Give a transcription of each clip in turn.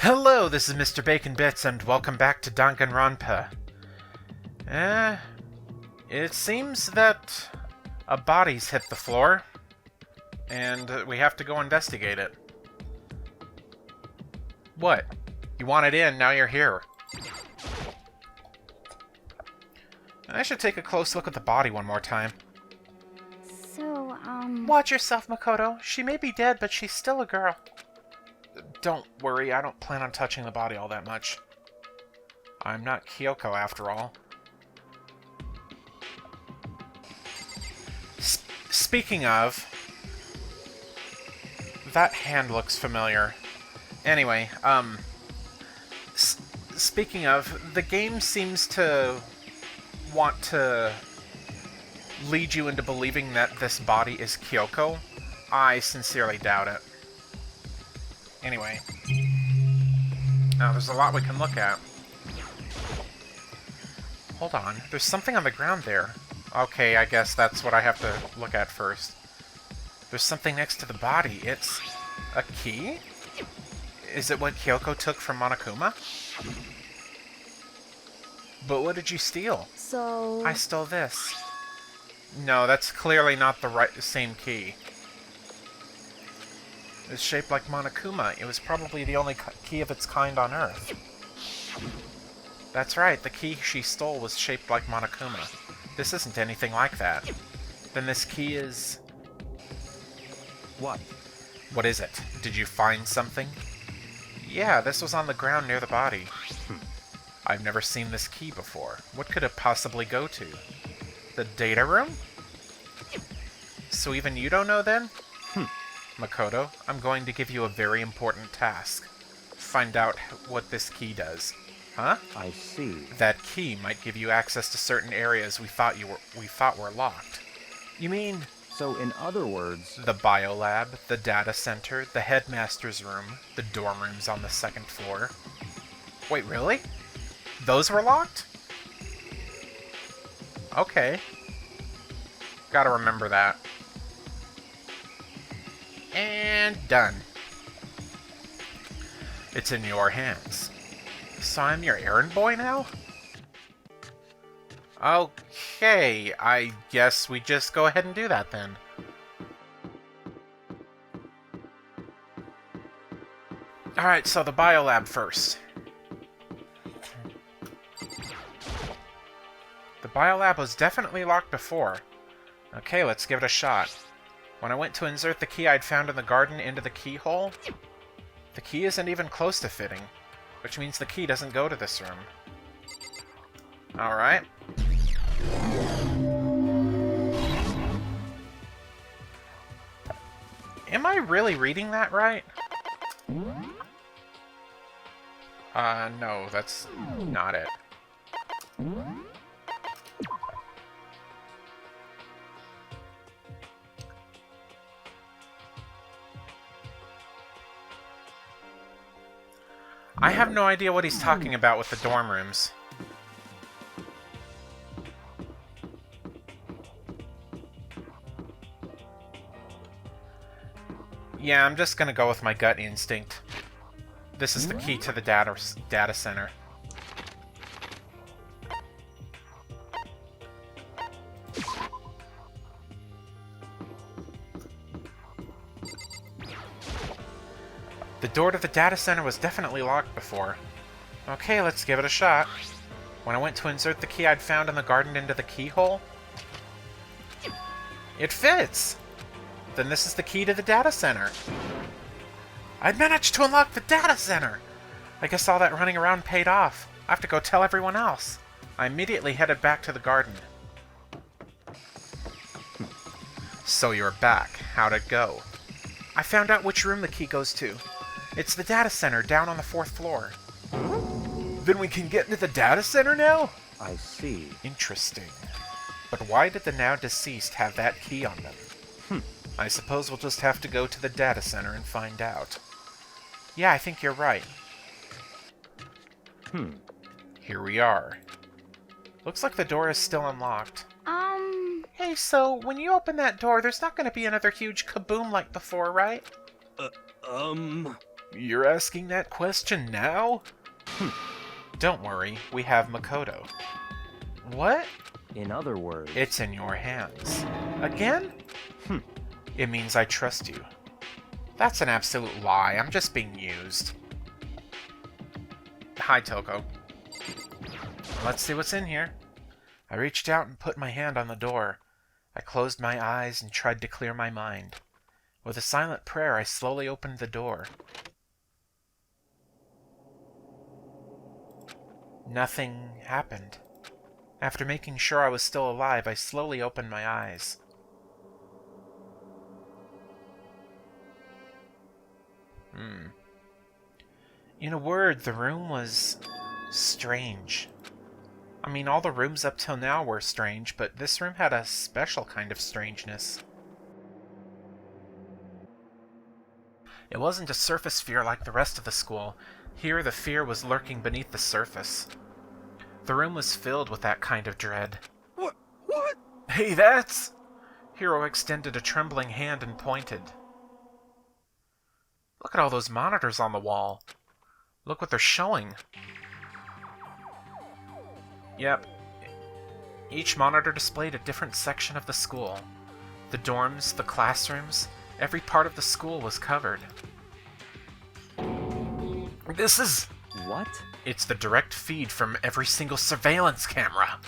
Hello, this is Mr. Bacon Bits, and welcome back to Danganronpa. It seems that a body's hit the floor, and we have to go investigate it. What? You wanted in, now you're here. I should take a close look at the body one more time. Watch yourself, Makoto. She may be dead, but she's still a girl. Don't worry, I don't plan on touching the body all that much. I'm not Kyoko, after all. Speaking of... that hand looks familiar. Anyway, speaking of, the game seems to want to lead you into believing that this body is Kyoko. I sincerely doubt it. Anyway. Now, there's a lot we can look at. Hold on. There's something on the ground there. Okay, I guess that's what I have to look at first. There's something next to the body. It's a key? Is it what Kyoko took from Monokuma? But what did you steal? I stole this. No, that's clearly not the same key. It's shaped like Monokuma. It was probably the only key of its kind on Earth. That's right, the key she stole was shaped like Monokuma. This isn't anything like that. Then this key is... what? What is it? Did you find something? Yeah, this was on the ground near the body. I've never seen this key before. What could it possibly go to? The data room? So even you don't know then? Makoto, I'm going to give you a very important task. Find out what this key does. Huh? I see. That key might give you access to certain areas we thought were locked. You mean... So in other words... the biolab, the data center, the headmaster's room, the dorm rooms on the second floor. Wait, really? Those were locked? Okay. Gotta remember that. And done. It's in your hands. So I'm your errand boy now? Okay, I guess we just go ahead and do that then. Alright, so the biolab first. The biolab was definitely locked before. Okay, let's give it a shot. When I went to insert the key I'd found in the garden into the keyhole, the key isn't even close to fitting, which means the key doesn't go to this room. Alright. Am I really reading that right? No, that's not it. I have no idea what he's talking about with the dorm rooms. Yeah, I'm just gonna go with my gut instinct. This is the key to the data center. The door to the data center was definitely locked before. Okay, let's give it a shot. When I went to insert the key I'd found in the garden into the keyhole, it fits! Then this is the key to the data center. I managed to unlock the data center! I guess all that running around paid off. I have to go tell everyone else. I immediately headed back to the garden. So you're back. How'd it go? I found out which room the key goes to. It's the data center down on the 4th floor. Then we can get into the data center now? I see. Interesting. But why did the now deceased have that key on them? I suppose we'll just have to go to the data center and find out. Yeah, I think you're right. Here we are. Looks like the door is still unlocked. Hey, so when you open that door, there's not going to be another huge kaboom like before, right? You're asking that question now? Don't worry, we have Makoto. What? In other words... It's in your hands. Again? It means I trust you. That's an absolute lie. I'm just being used. Hi, Toko. Let's see what's in here. I reached out and put my hand on the door. I closed my eyes and tried to clear my mind. With a silent prayer, I slowly opened the door. Nothing happened. After making sure I was still alive, I slowly opened my eyes. In a word, the room was strange. I mean, all the rooms up till now were strange, but this room had a special kind of strangeness. It wasn't a surface fear like the rest of the school. Here, the fear was lurking beneath the surface. The room was filled with that kind of dread. What? Hey, that's... Hiro extended a trembling hand and pointed. Look at all those monitors on the wall. Look what they're showing. Yep. Each monitor displayed a different section of the school. The dorms, the classrooms, every part of the school was covered. This is... What? It's the direct feed from every single surveillance camera.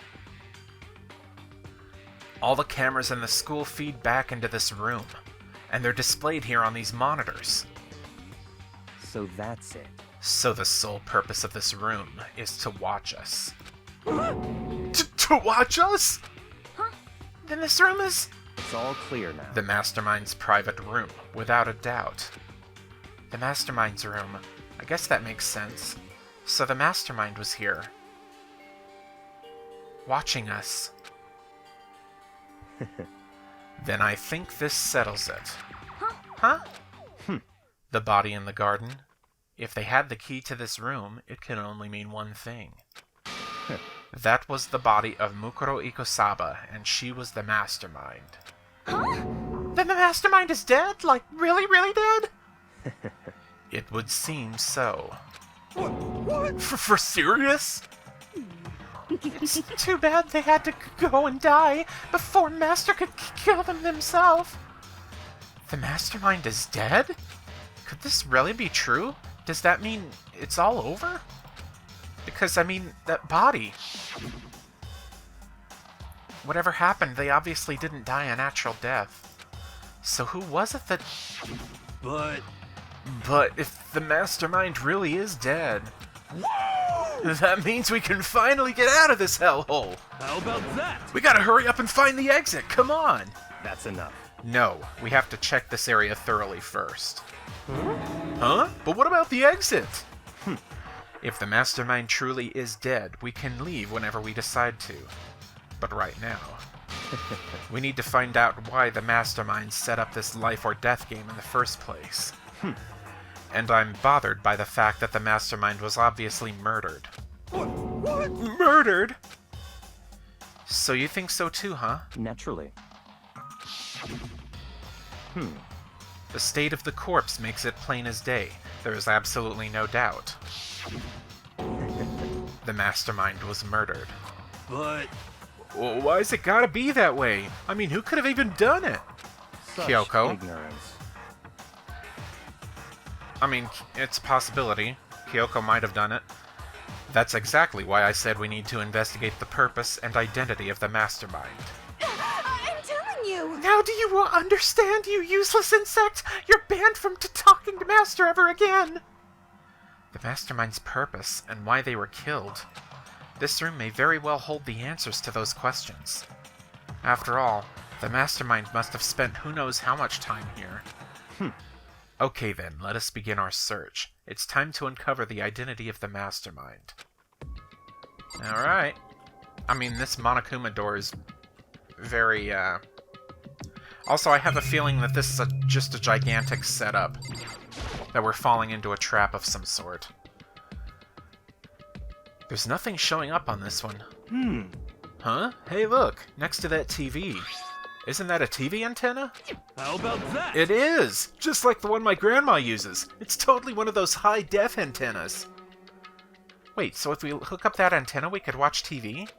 All the cameras in the school feed back into this room, and they're displayed here on these monitors. So that's it. So the sole purpose of this room is to watch us. To watch us? Huh? Then this room is... It's all clear now. The Mastermind's private room, without a doubt. The Mastermind's room. I guess that makes sense. So the Mastermind was here. Watching us. Then I think this settles it. Huh? The body in the garden. If they had the key to this room, it can only mean one thing. That was the body of Mukuro Ikosaba, and she was the Mastermind. Huh? Then the Mastermind is dead? Like, really, really dead? It would seem so. What? For serious? It's too bad they had to go and die before Master could kill them himself. The Mastermind is dead? Could this really be true? Does that mean it's all over? Because, I mean, that body... Whatever happened, they obviously didn't die a natural death. So who was it that... But if the Mastermind really is dead... Whoa! That means we can finally get out of this hellhole! How about that? We gotta hurry up and find the exit, come on! That's enough. No, we have to check this area thoroughly first. Huh? But what about the exit? If the Mastermind truly is dead, we can leave whenever we decide to. But right now, we need to find out why the Mastermind set up this life or death game in the first place. And I'm bothered by the fact that the Mastermind was obviously murdered. What? Murdered? So you think so too, huh? Naturally. The state of the corpse makes it plain as day. There is absolutely no doubt. The Mastermind was murdered. But... Well, why's it gotta be that way? I mean, who could have even done it? Such Kyoko? ignorance. I mean, it's a possibility. Kyoko might have done it. That's exactly why I said we need to investigate the purpose and identity of the Mastermind. I'm telling you! Now do you understand, you useless insect? You're banned from talking to Master ever again! The Mastermind's purpose and why they were killed. This room may very well hold the answers to those questions. After all, the Mastermind must have spent who knows how much time here. Okay then, let us begin our search. It's time to uncover the identity of the Mastermind. Alright. I mean, this Monokuma door is very, Also, I have a feeling that this is just a gigantic setup. That we're falling into a trap of some sort. There's nothing showing up on this one. Huh? Hey look, next to that TV. Isn't that a TV antenna? How about that? It is! Just like the one my grandma uses. It's totally one of those high-def antennas. Wait, so if we hook up that antenna, we could watch TV?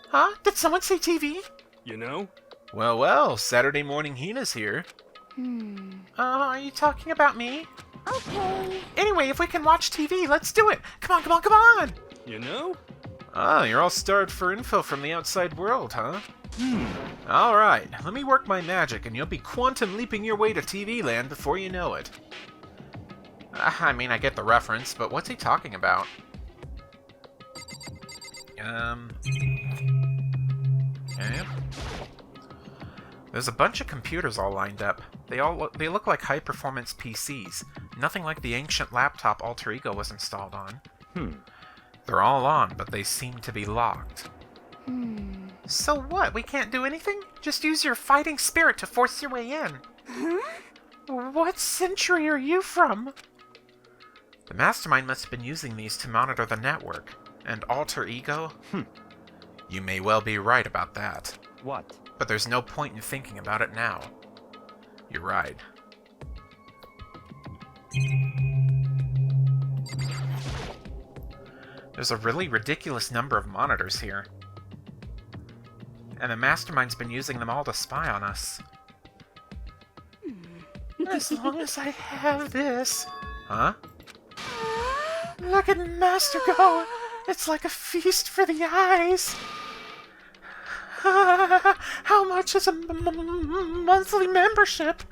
Huh? Did someone say TV? You know? Well, well, Saturday morning Hina's here. Are you talking about me? Okay. Anyway, if we can watch TV, let's do it! Come on, come on, come on! You know? Ah, you're all starved for info from the outside world, huh? Alright, let me work my magic and you'll be quantum leaping your way to TV land before you know it. I mean, I get the reference, but what's he talking about? Okay. There's a bunch of computers all lined up. They look like high-performance PCs. Nothing like the ancient laptop Alter Ego was installed on. They're all on, but they seem to be locked. So what? We can't do anything? Just use your fighting spirit to force your way in. What century are you from? The mastermind must have been using these to monitor the network. And Alter Ego? You may well be right about that. What? But there's no point in thinking about it now. You're right. There's a really ridiculous number of monitors here. And the mastermind's been using them all to spy on us. As long as I have this... Huh? Look at Master go! It's like a feast for the eyes! How much is a monthly membership?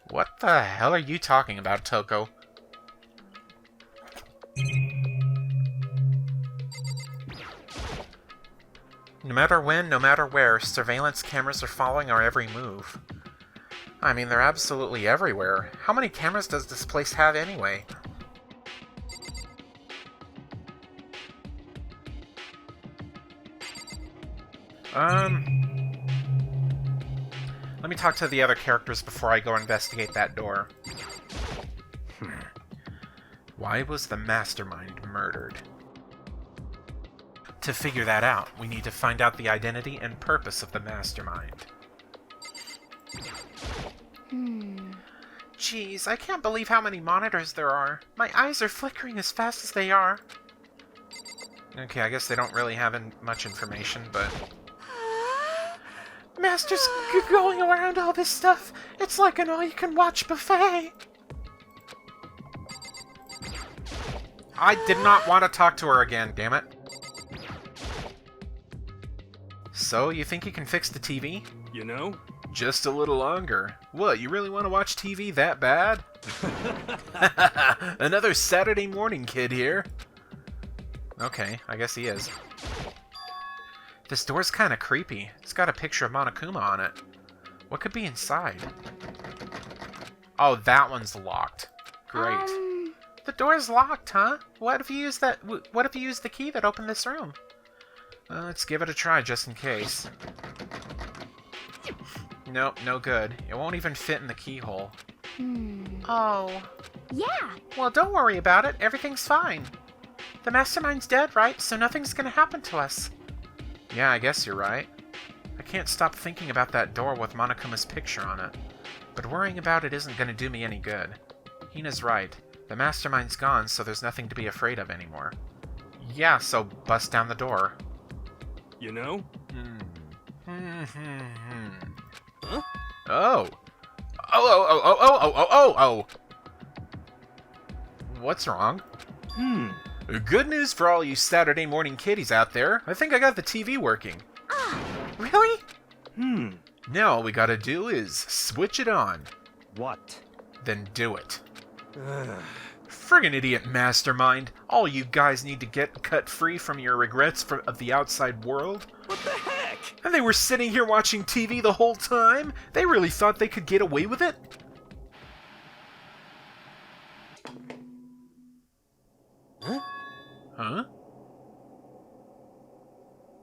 What the hell are you talking about, Toko? No matter when, no matter where, surveillance cameras are following our every move. I mean, they're absolutely everywhere. How many cameras does this place have anyway? Let me talk to the other characters before I go investigate that door. Why was the mastermind murdered? To figure that out, we need to find out the identity and purpose of the mastermind. Jeez, I can't believe how many monitors there are. My eyes are flickering as fast as they are. Okay, I guess they don't really have much information, but... Master's going around all this stuff. It's like an all-you-can-watch buffet. I did not want to talk to her again, damn it. So, you think you can fix the TV? You know? Just a little longer. What, you really want to watch TV that bad? Another Saturday morning kid here. Okay, I guess he is. This door's kind of creepy. It's got a picture of Monokuma on it. What could be inside? Oh, that one's locked. Great. The door's locked, huh? What if you use that? What if you use the key that opened this room? Let's give it a try, just in case. Nope, no good. It won't even fit in the keyhole. Oh. Yeah. Well, don't worry about it. Everything's fine. The mastermind's dead, right? So nothing's gonna happen to us. Yeah, I guess you're right. I can't stop thinking about that door with Monokuma's picture on it. But worrying about it isn't gonna do me any good. Hina's right. The mastermind's gone, so there's nothing to be afraid of anymore. Yeah, so bust down the door. You know? Huh? Oh. Oh. What's wrong? Good news for all you Saturday morning kiddies out there. I think I got the TV working. Really? Now all we gotta do is switch it on. What? Then do it. Friggin' idiot mastermind. All you guys need to get cut free from your regrets of the outside world. What the heck? And they were sitting here watching TV the whole time? They really thought they could get away with it? Huh?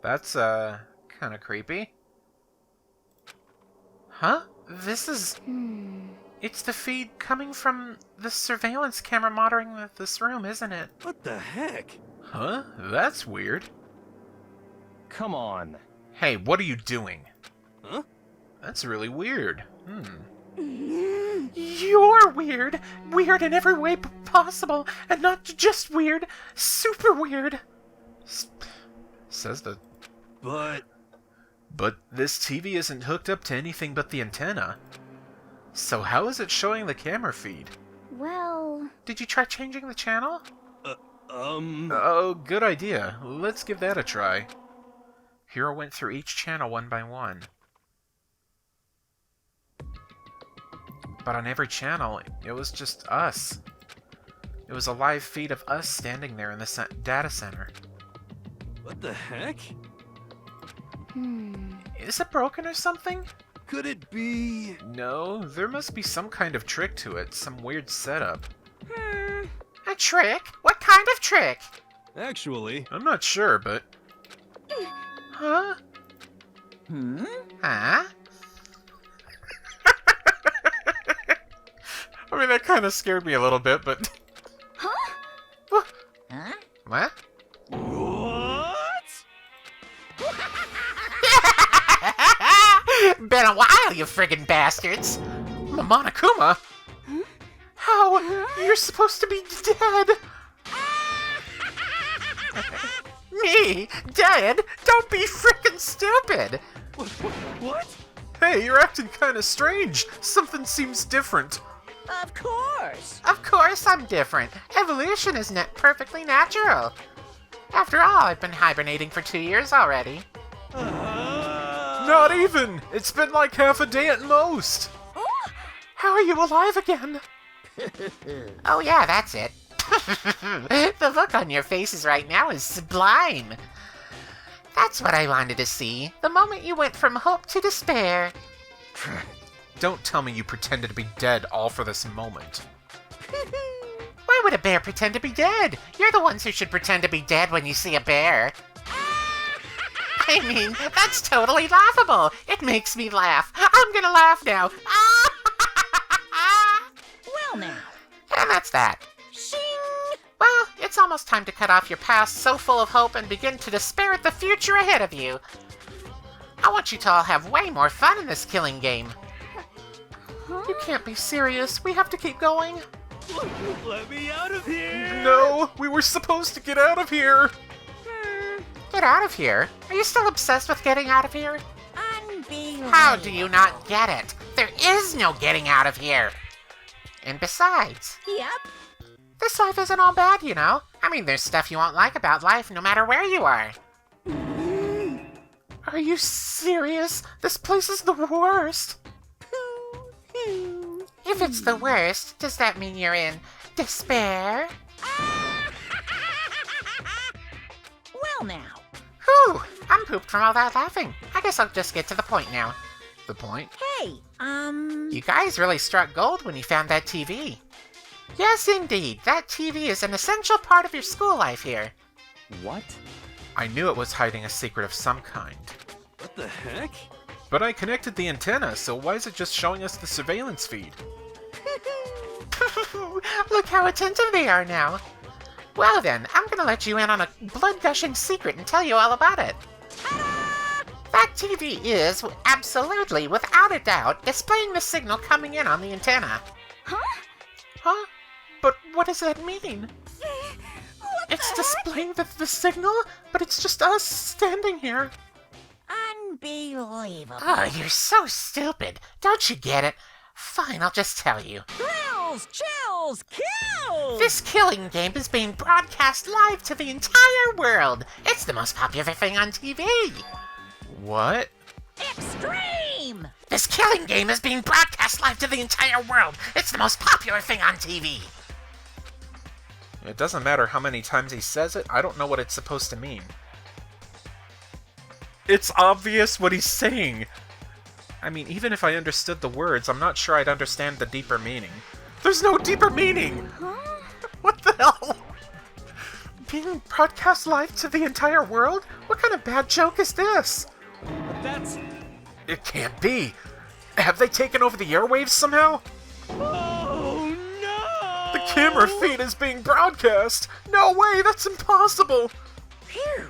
That's, kind of creepy. Huh? This is... It's the feed coming from the surveillance camera monitoring this room, isn't it? What the heck? Huh? That's weird. Come on. Hey, what are you doing? Huh? That's really weird. You're weird. Weird in every way possible. And not just weird. Super weird. Says the... But But this TV isn't hooked up to anything but the antenna. So how is it showing the camera feed? Well, Did you try changing the channel? um... Oh, good idea. Let's give that a try. Hero went through each channel one by one. But on every channel, it was just us. It was a live feed of us standing there in the data center. What the heck? Is it broken or something? Could it be... No, there must be some kind of trick to it, some weird setup. A trick? What kind of trick? Actually... I'm not sure, but... Huh? Huh? I mean, that kind of scared me a little bit, but... Huh? What? What? Been a while, you friggin' bastards. Monokuma? How? You're supposed to be dead. Me? Dead? Don't be frickin' stupid. What? Hey, you're acting kind of strange. Something seems different. Of course I'm different. Evolution is perfectly natural. After all, I've been hibernating for 2 years already. Not even! It's been like half a day at most! How are you alive again? Oh yeah, that's it. The look on your faces right now is sublime. That's what I wanted to see. The moment you went from hope to despair. Don't tell me you pretended to be dead all for this moment. Why would a bear pretend to be dead? You're the ones who should pretend to be dead when you see a bear. I mean, that's totally laughable. It makes me laugh. I'm gonna laugh now. well now. And that's that. Shing! Well, it's almost time to cut off your past so full of hope and begin to despair at the future ahead of you. I want you to all have way more fun in this killing game. You can't be serious. We have to keep going. Let me out of here! No! We were supposed to get out of here! Get out of here? Are you still obsessed with getting out of here? Unbelievable. How do you not get it? There is no getting out of here. And besides, Yep. this life isn't all bad, you know. I mean, there's stuff you won't like about life no matter where you are. Are you serious? This place is the worst. If it's the worst, does that mean you're in despair? Well now. Whew, I'm pooped from all that laughing. I guess I'll just get to the point now. The point? Hey, You guys really struck gold when you found that TV. Yes, indeed. That TV is an essential part of your school life here. What? I knew it was hiding a secret of some kind. What the heck? But I connected the antenna, so why is it just showing us the surveillance feed? Look how attentive they are now. Well then, I'm gonna let you in on a blood-gushing secret and tell you all about it. That TV is, absolutely, without a doubt, displaying the signal coming in on the antenna. Huh? But what does that mean? It's displaying the signal, but it's just us standing here. unbelievable. Oh, you're so stupid. Don't you get it? Fine, I'll just tell you. Thrills, chills, kills! This killing game is being broadcast live to the entire world. It's the most popular thing on TV. What? Extreme! This killing game is being broadcast live to the entire world. It's the most popular thing on TV. It doesn't matter how many times he says it, I don't know what it's supposed to mean. It's obvious what he's saying. I mean, even if I understood the words, I'm not sure I'd understand the deeper meaning. There's no deeper meaning! What the hell? Being broadcast live to the entire world? What kind of bad joke is this? But that's... It can't be. Have they taken over the airwaves somehow? Oh no! The camera feed is being broadcast! No way, that's impossible! Phew!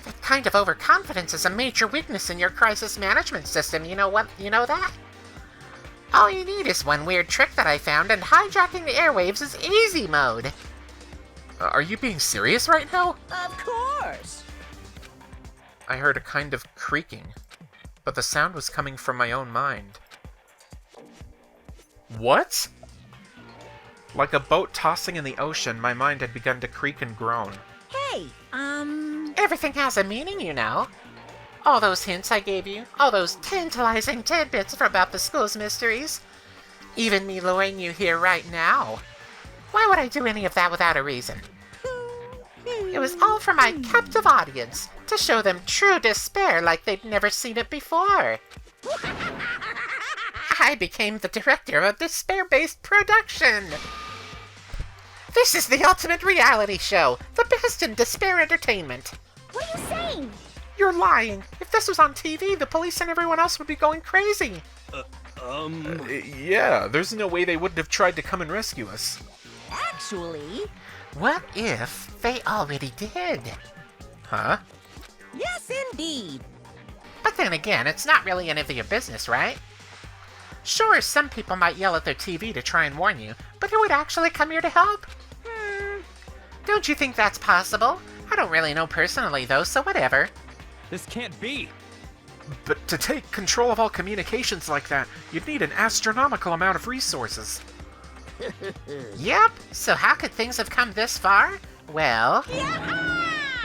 The kind of overconfidence is a major weakness in your crisis management system, you know what? You know that? All you need is one weird trick that I found, and hijacking the airwaves is easy mode. Are you being serious right now? Of course. I heard a kind of creaking, but the sound was coming from my own mind. What? Like a boat tossing in the ocean, my mind had begun to creak and groan. Hey, Everything has a meaning, you know. All those hints I gave you, all those tantalizing tidbits about the school's mysteries. Even me luring you here right now. Why would I do any of that without a reason? It was all for my captive audience, to show them true despair like they'd never seen it before. I became the director of a despair-based production. This is the ultimate reality show, the best in despair entertainment. what are you saying? You're lying. If this was on TV, the police and everyone else would be going crazy. Yeah, there's no way they wouldn't have tried to come and rescue us. Actually, What if they already did? Huh? yes indeed. But then again, it's not really any of your business, right? Sure, some people might yell at their TV to try and warn you, but who would actually come here to help? Don't you think that's possible? I don't really know personally, though, so whatever. This can't be. But to take control of all communications like that, you'd need an astronomical amount of resources. Yep, so how could things have come this far? Well,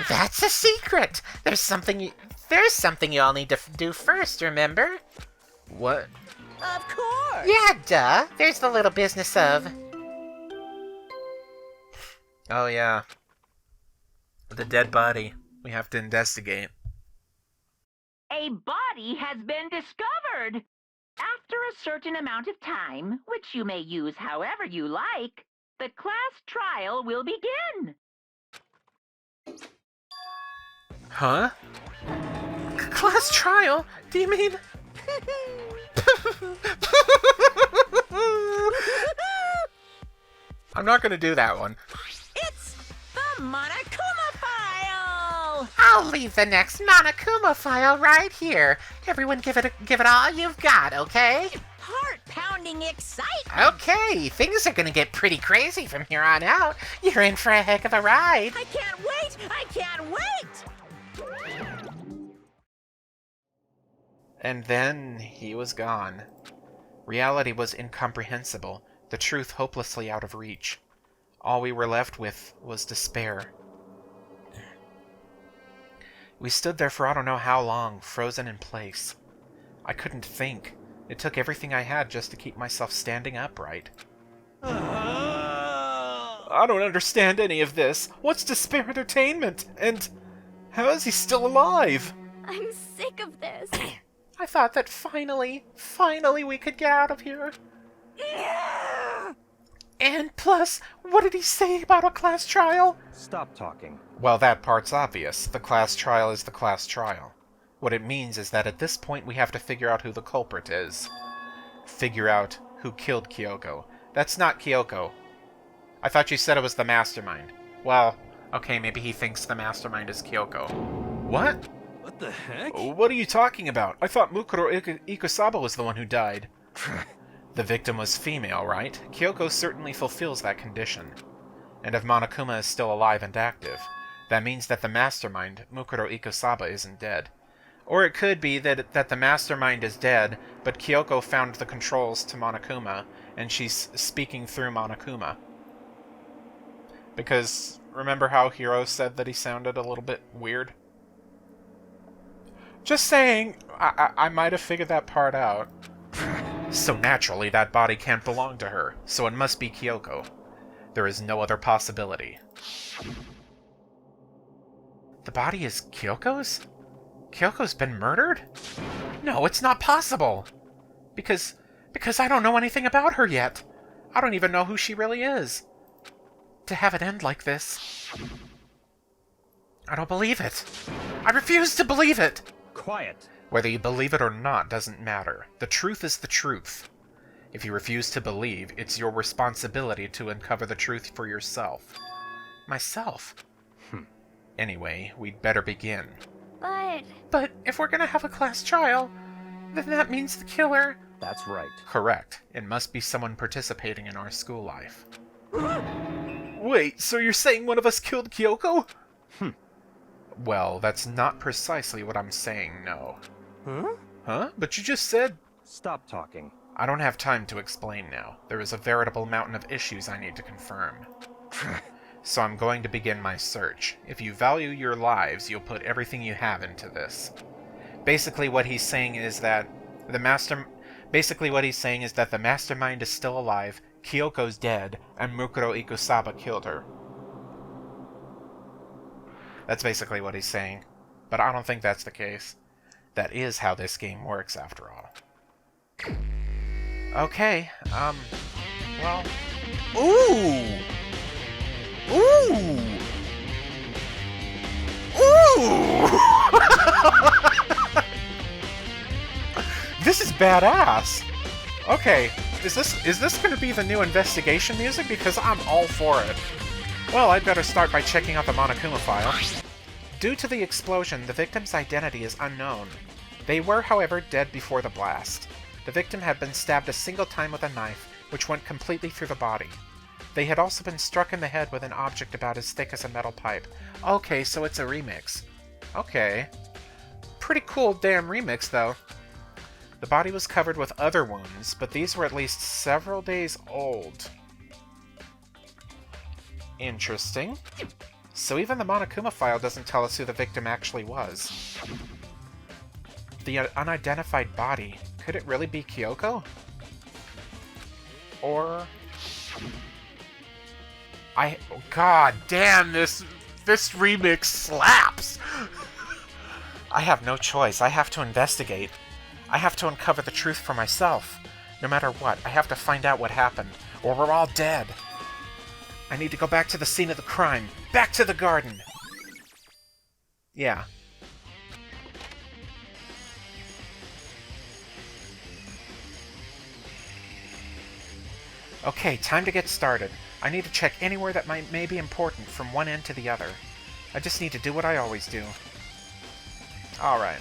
that's a secret. There's something you all need to do first, remember? What? Of course. Yeah, duh. There's the little business of... Oh yeah. The dead body. We have to investigate. A body has been discovered. After a certain amount of time, which you may use however you like, the class trial will begin. Huh? Class trial? Do you mean... I'm not gonna do that one. It's the Monokuma file. I'll leave the next Monokuma file right here. Everyone give it all you've got, okay? Heart-pounding excitement. Okay, things are gonna get pretty crazy from here on out. You're in for a heck of a ride. I can't wait. I can't wait. And then he was gone. Reality was incomprehensible, the truth hopelessly out of reach. All we were left with was despair. We stood there for I don't know how long, frozen in place. I couldn't think. It took everything I had just to keep myself standing upright. I don't understand any of this. What's despair entertainment? And how is he still alive? I'm sick of this. I thought that finally we could get out of here. And plus, what did he say about a class trial? Stop talking. Well, that part's obvious. The class trial is the class trial. What it means is that at this point we have to figure out who the culprit is. Figure out who killed Kyoko. That's not Kyoko. I thought you said it was the mastermind. Well, okay, maybe he thinks the mastermind is Kyoko. What? What the heck? What are you talking about? I thought Mukuro Ikusaba was the one who died. The victim was female, right? Kyoko certainly fulfills that condition. And if Monokuma is still alive and active, that means that the mastermind, Mukuro Ikusaba, isn't dead. Or it could be that the mastermind is dead, but Kyoko found the controls to Monokuma, and she's speaking through Monokuma. Because, remember how Hiro said that he sounded a little bit weird? Just saying, I might have figured that part out. So naturally, that body can't belong to her, so it must be Kyoko. There is no other possibility. The body is Kyoko's? Kyoko's been murdered? No, it's not possible! Because I don't know anything about her yet. I don't even know who she really is. To have it end like this... I don't believe it. I refuse to believe it! Quiet. Whether you believe it or not doesn't matter. The truth is the truth. If you refuse to believe, it's your responsibility to uncover the truth for yourself. Myself? Anyway, we'd better begin. But if we're gonna have a class trial, then that means the killer... That's right. Correct. It must be someone participating in our school life. Wait, so you're saying one of us killed Kyoko? Well, that's not precisely what I'm saying, no. Huh? But you just said... Stop talking. I don't have time to explain now. There is a veritable mountain of issues I need to confirm. So I'm going to begin my search. If you value your lives, you'll put everything you have into this. Basically what he's saying is that the mastermind is still alive, Kyoko's dead, and Mukuro Ikusaba killed her. That's basically what he's saying. But I don't think that's the case. That is how this game works, after all. Okay, well... Ooh! Ooh! Ooh! This is badass! Okay, is this gonna be the new investigation music? Because I'm all for it. Well, I'd better start by checking out the Monokuma file. Due to the explosion, the victim's identity is unknown. They were, however, dead before the blast. The victim had been stabbed a single time with a knife, which went completely through the body. They had also been struck in the head with an object about as thick as a metal pipe. Okay, so it's a remix. Okay. Pretty cool damn remix, though. The body was covered with other wounds, but these were at least several days old. Interesting. So even the Monokuma file doesn't tell us who the victim actually was. The unidentified body. Could it really be Kyoko? Or... God damn, this remix slaps! I have no choice. I have to investigate. I have to uncover the truth for myself. No matter what, I have to find out what happened, or we're all dead. I need to go back to the scene of the crime. Back to the garden! Yeah. Okay, time to get started. I need to check anywhere that may be important from one end to the other. I just need to do what I always do. Alright.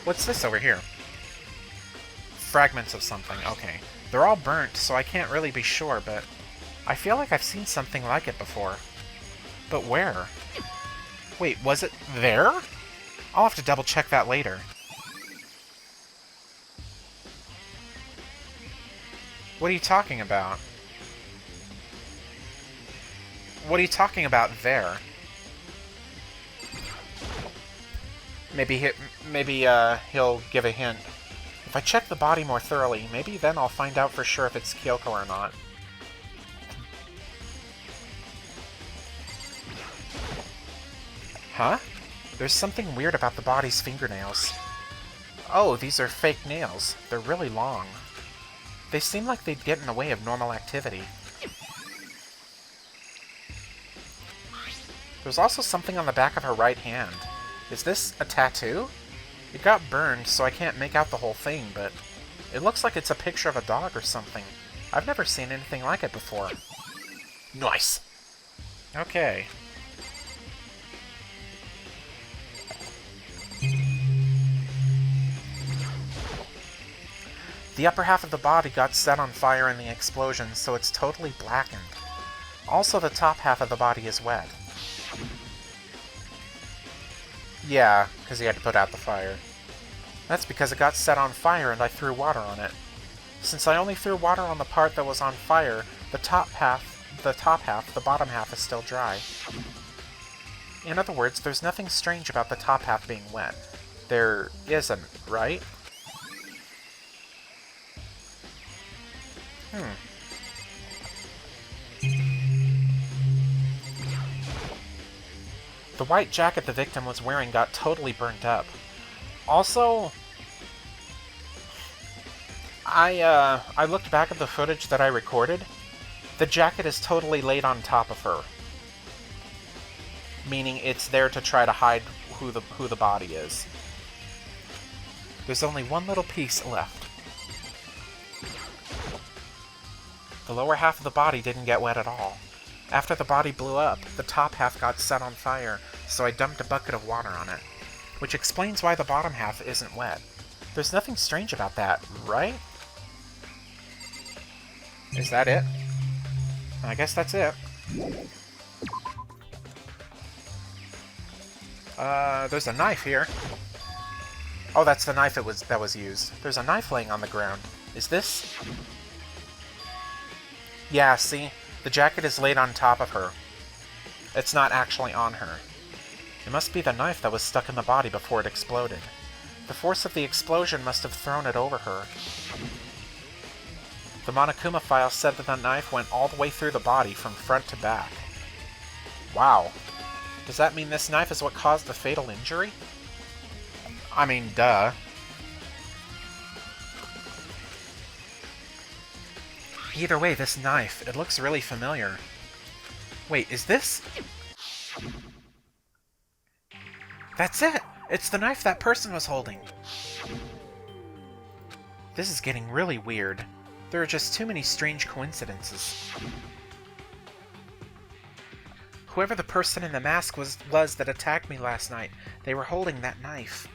What's this over here? Fragments of something, okay. They're all burnt, so I can't really be sure, but I feel like I've seen something like it before. But where? Wait, was it there? I'll have to double check that later. What are you talking about? What are you talking about there? Maybe he'll give a hint. If I check the body more thoroughly, maybe then I'll find out for sure if it's Kyoko or not. Huh? There's something weird about the body's fingernails. Oh, these are fake nails. They're really long. They seem like they'd get in the way of normal activity. There's also something on the back of her right hand. Is this a tattoo? It got burned, so I can't make out the whole thing, but it looks like it's a picture of a dog or something. I've never seen anything like it before. Nice! Okay. The upper half of the body got set on fire in the explosion, so it's totally blackened. Also, the top half of the body is wet. Yeah, because he had to put out the fire. That's because it got set on fire and I threw water on it. Since I only threw water on the part that was on fire, the bottom half is still dry. In other words, there's nothing strange about the top half being wet. There isn't, right? The white jacket the victim was wearing got totally burnt up. Also, I looked back at the footage that I recorded. The jacket is totally laid on top of her. Meaning it's there to try to hide who the body is. There's only one little piece left. The lower half of the body didn't get wet at all. After the body blew up, the top half got set on fire, so I dumped a bucket of water on it. which explains why the bottom half isn't wet. There's nothing strange about that, right? Is that it? I guess that's it. There's a knife here. Oh, that's the knife that was used. There's a knife laying on the ground. Is this? Yeah, see? The jacket is laid on top of her. It's not actually on her. It must be the knife that was stuck in the body before it exploded. The force of the explosion must have thrown it over her. The Monokuma file said that the knife went all the way through the body from front to back. Wow. Does that mean this knife is what caused the fatal injury? I mean, duh. Either way, this knife, it looks really familiar. Wait, is this? That's it! It's the knife that person was holding! This is getting really weird. There are just too many strange coincidences. Whoever the person in the mask was that attacked me last night, they were holding that knife.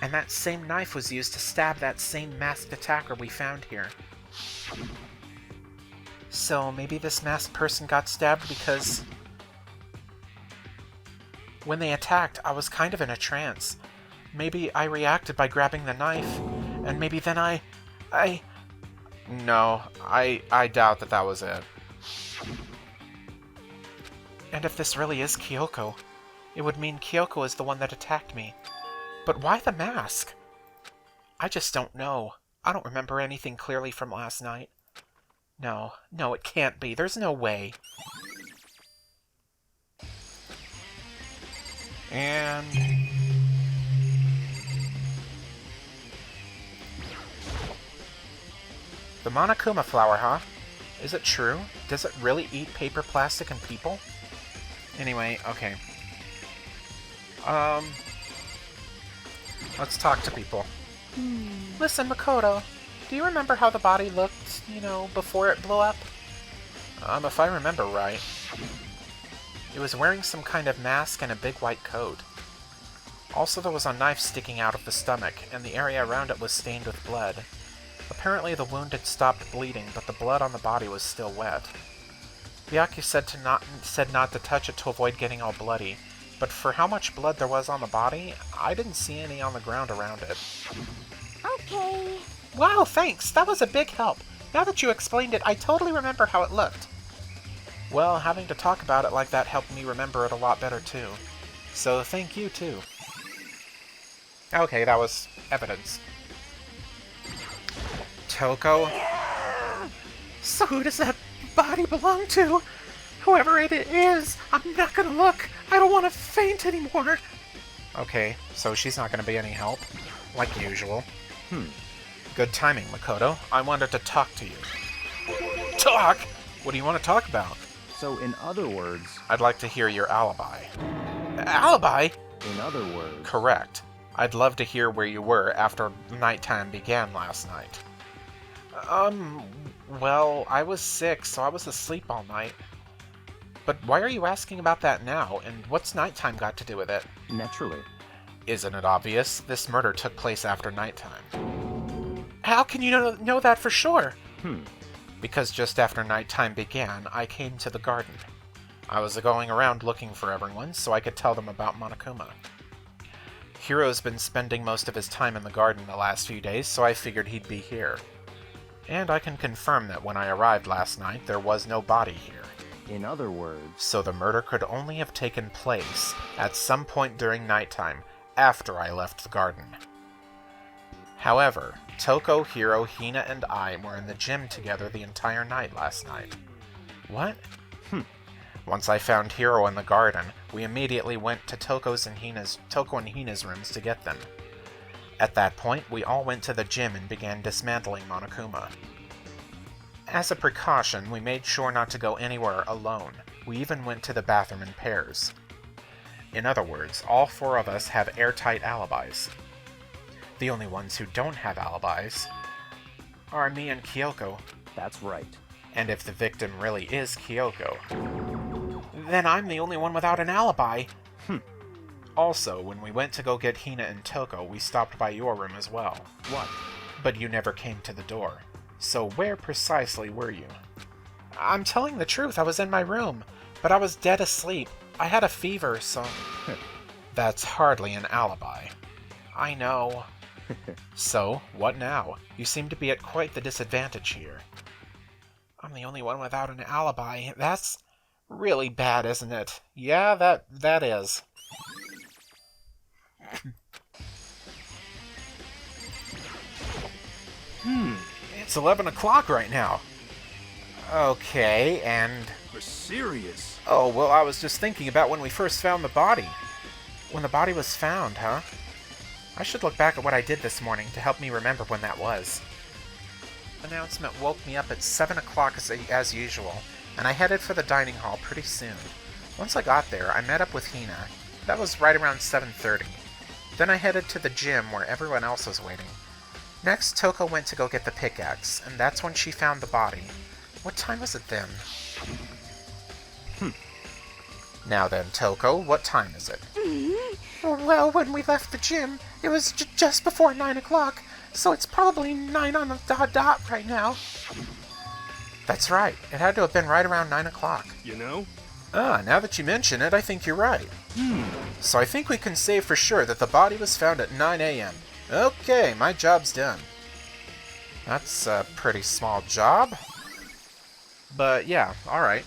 And that same knife was used to stab that same masked attacker we found here. So maybe this masked person got stabbed because when they attacked, I was kind of in a trance. Maybe I reacted by grabbing the knife, and maybe then No, I doubt that was it. And if this really is Kyoko, it would mean Kyoko is the one that attacked me. But why the mask? I just don't know. I don't remember anything clearly from last night. No, it can't be. There's no way. And... the Monokuma flower, huh? Is it true? Does it really eat paper, plastic, and people? Anyway, okay. Let's talk to people. Listen, Makoto, do you remember how the body looked, before it blew up? If I remember right. It was wearing some kind of mask and a big white coat. Also, there was a knife sticking out of the stomach, and the area around it was stained with blood. Apparently the wound had stopped bleeding, but the blood on the body was still wet. Byaku said not to touch it to avoid getting all bloody, but for how much blood there was on the body, I didn't see any on the ground around it. Okay. Wow, thanks! That was a big help. Now that you explained it, I totally remember how it looked. Well, having to talk about it like that helped me remember it a lot better, too. So thank you, too. Okay, that was evidence. Toko? So who does that body belong to? Whoever it is, I'm not gonna look. I don't want to faint anymore. Okay, so she's not gonna be any help. Like usual. Good timing, Makoto. I wanted to talk to you. Talk? What do you want to talk about? So, in other words... I'd like to hear your alibi. Alibi? In other words... Correct. I'd love to hear where you were after nighttime began last night. Well, I was sick, so I was asleep all night. But why are you asking about that now, and what's nighttime got to do with it? Naturally. Isn't it obvious? This murder took place after nighttime. How can you know that for sure? Because just after nighttime began, I came to the garden. I was going around looking for everyone, so I could tell them about Monokuma. Hiro's been spending most of his time in the garden the last few days, so I figured he'd be here. And I can confirm that when I arrived last night, there was no body here. In other words... So the murder could only have taken place at some point during nighttime, after I left the garden. However, Toko, Hiro, Hina, and I were in the gym together the entire night last night. What? Once I found Hiro in the garden, we immediately went to Toko and Hina's rooms to get them. At that point, we all went to the gym and began dismantling Monokuma. As a precaution, we made sure not to go anywhere alone. We even went to the bathroom in pairs. In other words, all four of us have airtight alibis. The only ones who don't have alibis are me and Kyoko. That's right. And if the victim really is Kyoko, then I'm the only one without an alibi. Also, when we went to go get Hina and Toko, we stopped by your room as well. What? But you never came to the door. So where precisely were you? I'm telling the truth, I was in my room, but I was dead asleep. I had a fever, so... That's hardly an alibi. I know. So, what now? You seem to be at quite the disadvantage here. I'm the only one without an alibi. That's really bad, isn't it? Yeah, that is. It's 11 o'clock right now. Okay, and... We're serious. Oh, well, I was just thinking about when we first found the body. When the body was found, huh? I should look back at what I did this morning to help me remember when that was. The announcement woke me up at 7 o'clock as usual, and I headed for the dining hall pretty soon. Once I got there, I met up with Hina. That was right around 7:30. Then I headed to the gym where everyone else was waiting. Next, Toko went to go get the pickaxe, and that's when she found the body. What time was it then? Now then, Toko, what time is it? Well, when we left the gym, it was just before 9 o'clock, so it's probably 9 on the dot right now. That's right. It had to have been right around 9 o'clock. You know? Now that you mention it, I think you're right. So I think we can say for sure that the body was found at 9 a.m. Okay, my job's done. That's a pretty small job. But yeah, alright.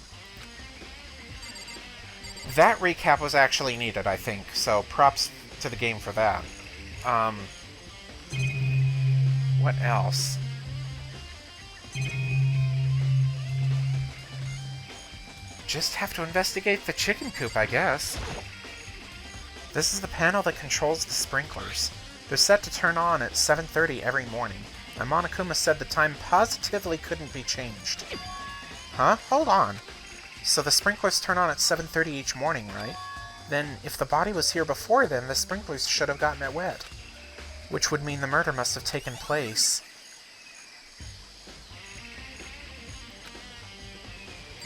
That recap was actually needed, I think, so props to the game for that. What else? Just have to investigate the chicken coop, I guess. This is the panel that controls the sprinklers. They're set to turn on at 7:30 every morning, and Monokuma said the time positively couldn't be changed. Huh? Hold on. So the sprinklers turn on at 7:30 each morning, right? Then, if the body was here before then, the sprinklers should have gotten it wet. Which would mean the murder must have taken place.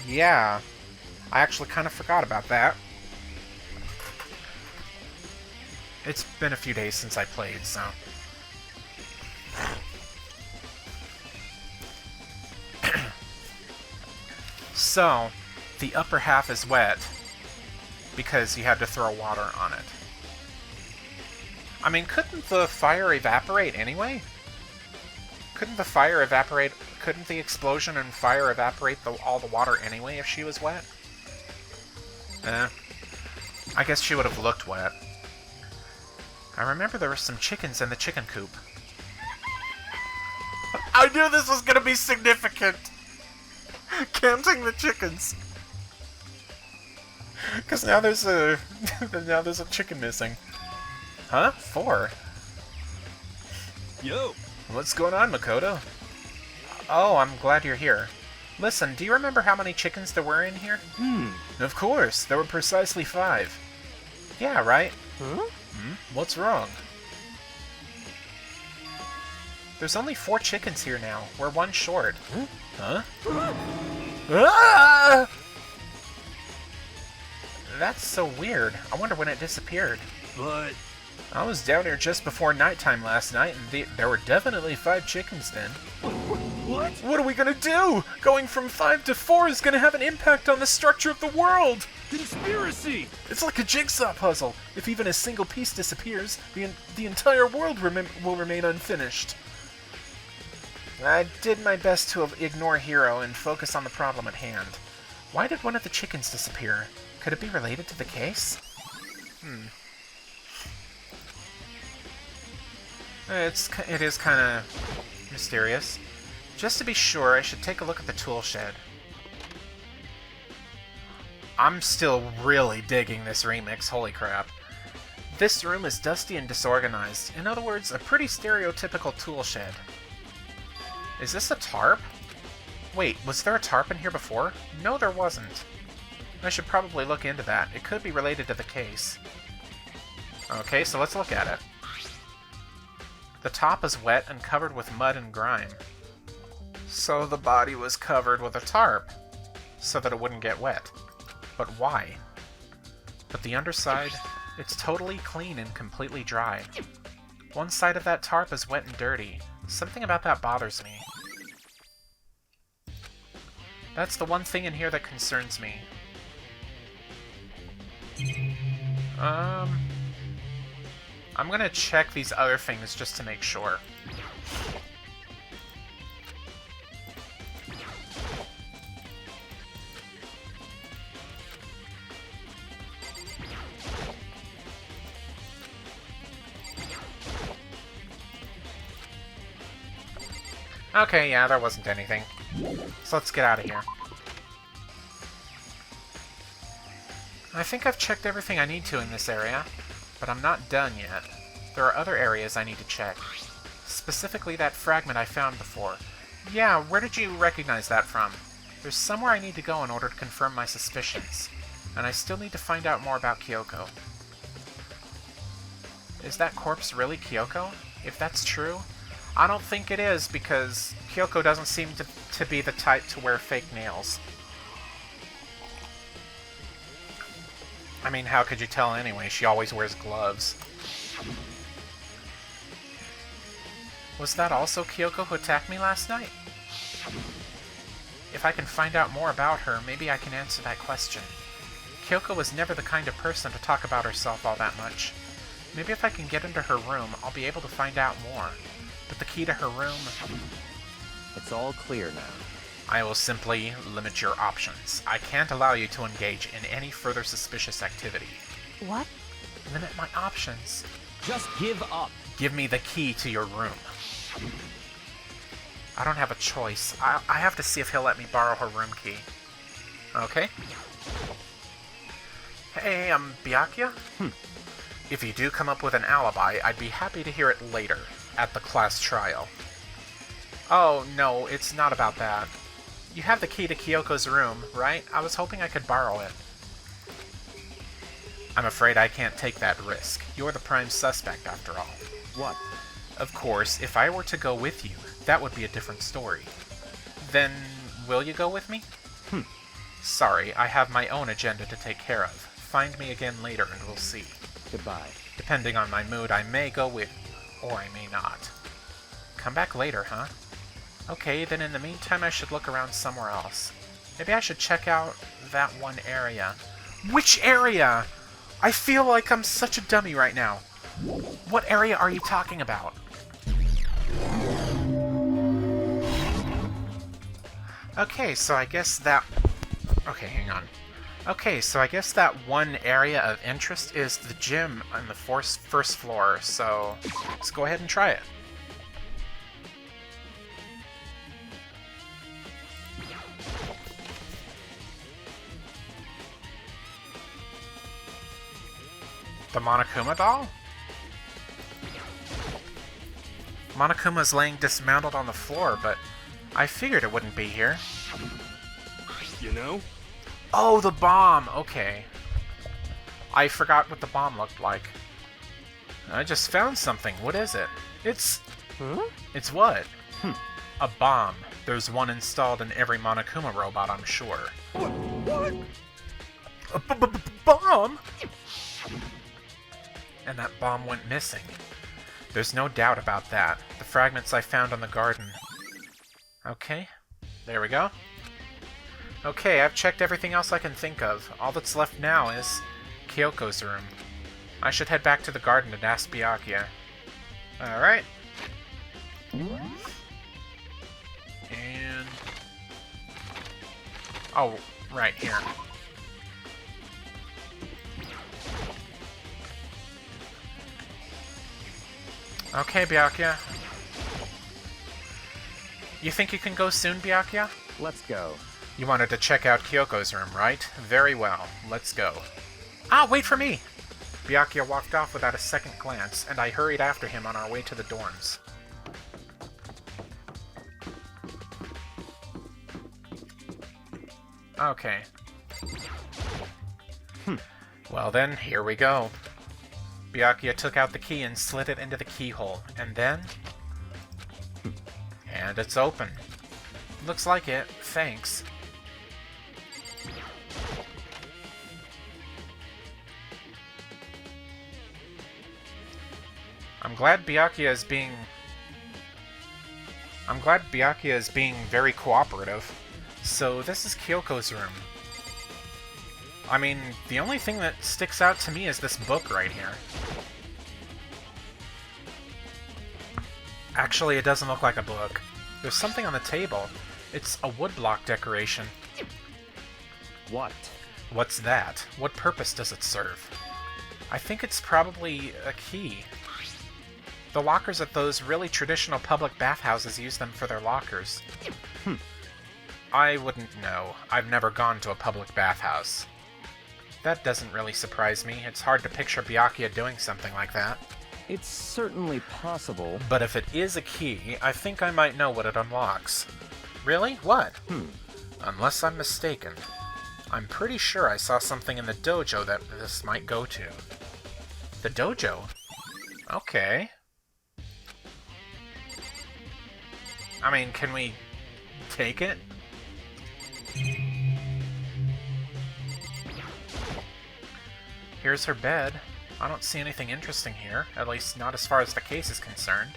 Yeah. I actually kind of forgot about that. It's been a few days since I played, so... So, the upper half is wet because you had to throw water on it. I mean, couldn't the fire evaporate anyway? Couldn't the explosion and fire evaporate all the water anyway if she was wet? I guess she would have looked wet. I remember there were some chickens in the chicken coop. I knew this was gonna be significant! Counting the chickens. Because now there's a chicken missing. Huh? 4? Yo! What's going on, Makoto? Oh, I'm glad you're here. Listen, do you remember how many chickens there were in here? Of course, there were precisely 5. Yeah, right? Huh? What's wrong? There's only 4 chickens here now. We're 1 short. Huh? Ah! That's so weird. I wonder when it disappeared. But... I was down here just before nighttime last night, and there were definitely 5 chickens then. What? What are we gonna do? Going from 5 to 4 is gonna have an impact on the structure of the world! Conspiracy! It's like a jigsaw puzzle. If even a single piece disappears, the entire world will remain unfinished. I did my best to ignore Hiro and focus on the problem at hand. Why did one of the chickens disappear? Could it be related to the case? It is kind of mysterious. Just to be sure, I should take a look at the tool shed. I'm still really digging this remix, holy crap. This room is dusty and disorganized. In other words, a pretty stereotypical tool shed. Is this a tarp? Wait, was there a tarp in here before? No, there wasn't. I should probably look into that. It could be related to the case. Okay, so let's look at it. The top is wet and covered with mud and grime. So the body was covered with a tarp, so that it wouldn't get wet. But why? But the underside It's totally clean and completely dry. One side of that tarp is wet and dirty. Something about that bothers me. That's the one thing in here that concerns me. I'm gonna check these other things just to make sure. Okay, yeah, there wasn't anything. So let's get out of here. I think I've checked everything I need to in this area, but I'm not done yet. There are other areas I need to check. Specifically that fragment I found before. Yeah, where did you recognize that from? There's somewhere I need to go in order to confirm my suspicions. And I still need to find out more about Kyoko. Is that corpse really Kyoko? If that's true, I don't think it is, because Kyoko doesn't seem to be the type to wear fake nails. I mean, how could you tell anyway? She always wears gloves. Was that also Kyoko who attacked me last night? If I can find out more about her, maybe I can answer that question. Kyoko was never the kind of person to talk about herself all that much. Maybe if I can get into her room, I'll be able to find out more. But the key to her room... It's all clear now. I will simply limit your options. I can't allow you to engage in any further suspicious activity. What? Limit my options. Just give up. Give me the key to your room. I don't have a choice. I have to see if he'll let me borrow her room key. Okay. Hey, Byakuya? If you do come up with an alibi, I'd be happy to hear it later, at the class trial. Oh, no, it's not about that. You have the key to Kyoko's room, right? I was hoping I could borrow it. I'm afraid I can't take that risk. You're the prime suspect, after all. What? Of course, if I were to go with you, that would be a different story. Then, will you go with me? Sorry, I have my own agenda to take care of. Find me again later and we'll see. Goodbye. Depending on my mood, I may go with you, or I may not. Come back later, huh? Okay, then in the meantime I should look around somewhere else. Maybe I should check out that one area. Which area? I feel like I'm such a dummy right now. What area are you talking about? Okay, so I guess that... Okay, hang on. Okay, so I guess that one area of interest is the gym on the first floor, so let's go ahead and try it. The Monokuma doll? Monokuma's laying dismantled on the floor, but I figured it wouldn't be here. You know? Oh, the bomb! Okay. I forgot what the bomb looked like. I just found something. What is it? It's... Huh? It's what? A bomb. There's one installed in every Monokuma robot, I'm sure. What? A bomb? And that bomb went missing. There's no doubt about that. The fragments I found in the garden. Okay, there we go. Okay, I've checked everything else I can think of. All that's left now is Kyoko's room. I should head back to the garden and ask Byakuya. Alright. And... oh, right here. Okay, Byakuya. You think you can go soon, Byakuya? Let's go. You wanted to check out Kyoko's room, right? Very well. Let's go. Ah, wait for me! Byakuya walked off without a second glance, and I hurried after him on our way to the dorms. Okay. Well then, here we go. Byakuya took out the key and slid it into the keyhole, and then... and it's open. Looks like it. Thanks. glad Byakuya is being... very cooperative. So this is Kyoko's room. I mean, the only thing that sticks out to me is this book right here. Actually, it doesn't look like a book. There's something on the table. It's a woodblock decoration. What? What's that? What purpose does it serve? I think it's probably a key. The lockers at those really traditional public bathhouses use them for their lockers. I wouldn't know. I've never gone to a public bathhouse. That doesn't really surprise me. It's hard to picture Byakuya doing something like that. It's certainly possible. But if it is a key, I think I might know what it unlocks. Really? What? Unless I'm mistaken. I'm pretty sure I saw something in the dojo that this might go to. The dojo? Okay. I mean, can we take it? Here's her bed. I don't see anything interesting here, at least not as far as the case is concerned.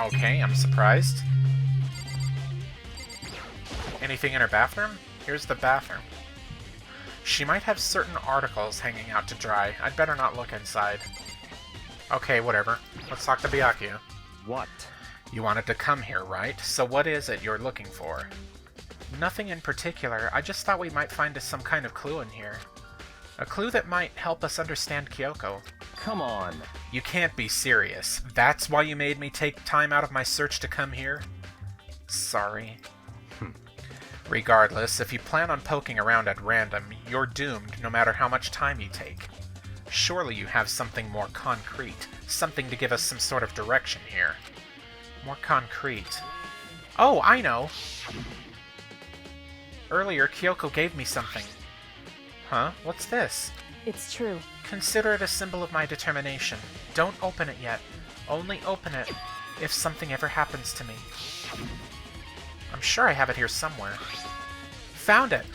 Okay, I'm surprised. Anything in her bathroom? Here's the bathroom. She might have certain articles hanging out to dry. I'd better not look inside. Okay, whatever. Let's talk to Byakuya. What? You wanted to come here, right? So what is it you're looking for? Nothing in particular. I just thought we might find some kind of clue in here. A clue that might help us understand Kyoko. Come on. You can't be serious. That's why you made me take time out of my search to come here? Sorry. Regardless, if you plan on poking around at random, you're doomed no matter how much time you take. Surely you have something more concrete, something to give us some sort of direction here. More concrete. Oh, I know! Earlier, Kyoko gave me something. Huh? What's this? It's true. Consider it a symbol of my determination. Don't open it yet. Only open it if something ever happens to me. I'm sure I have it here somewhere. Found it!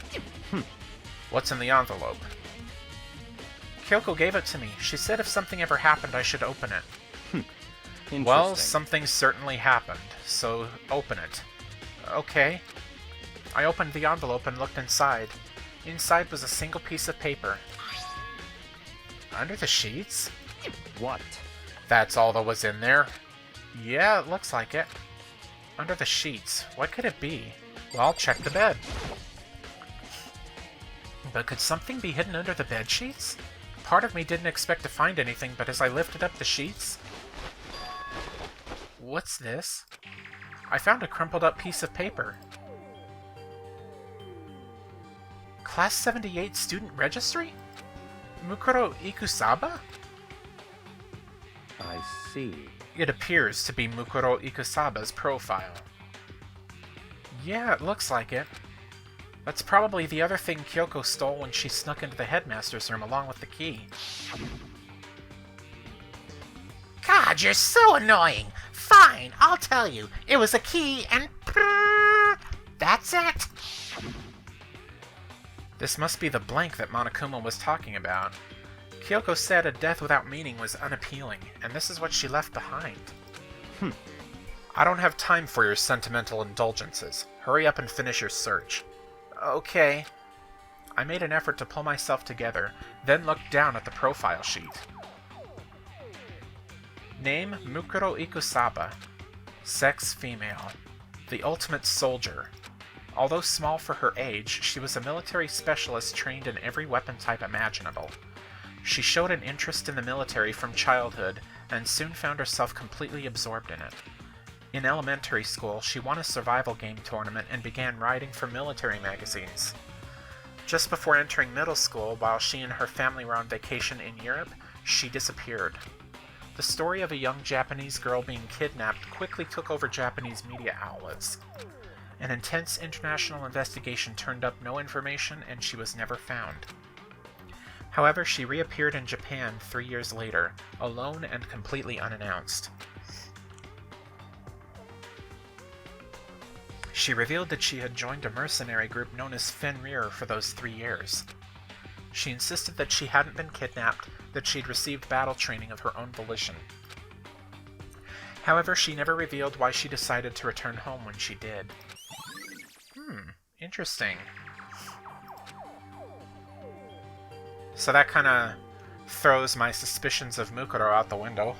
What's in the envelope? Kyoko gave it to me. She said if something ever happened, I should open it. Well, something certainly happened, so open it. Okay. I opened the envelope and looked inside. Inside was a single piece of paper. Under the sheets? What? That's all that was in there. Yeah, it looks like it. Under the sheets. What could it be? Well, check the bed. But could something be hidden under the bed sheets? Part of me didn't expect to find anything, but as I lifted up the sheets... What's this? I found a crumpled up piece of paper. Class 78 student registry? Mukuro Ikusaba? I see. It appears to be Mukuro Ikusaba's profile. Yeah, it looks like it. That's probably the other thing Kyoko stole when she snuck into the headmaster's room along with the key. God, you're so annoying! Fine, I'll tell you. It was a key and... That's it! This must be the blank that Monokuma was talking about. Kyoko said a death without meaning was unappealing, and this is what she left behind. I don't have time for your sentimental indulgences. Hurry up and finish your search. Okay. I made an effort to pull myself together, then looked down at the profile sheet. Name, Mukuro Ikusaba. Sex, female. The ultimate soldier. Although small for her age, she was a military specialist trained in every weapon type imaginable. She showed an interest in the military from childhood, and soon found herself completely absorbed in it. In elementary school, she won a survival game tournament and began writing for military magazines. Just before entering middle school, while she and her family were on vacation in Europe, she disappeared. The story of a young Japanese girl being kidnapped quickly took over Japanese media outlets. An intense international investigation turned up no information, and she was never found. However, she reappeared in Japan 3 years later, alone and completely unannounced. She revealed that she had joined a mercenary group known as Fenrir for those 3 years. She insisted that she hadn't been kidnapped, that she'd received battle training of her own volition. However, she never revealed why she decided to return home when she did. Interesting. So that kind of throws my suspicions of Mukuro out the window.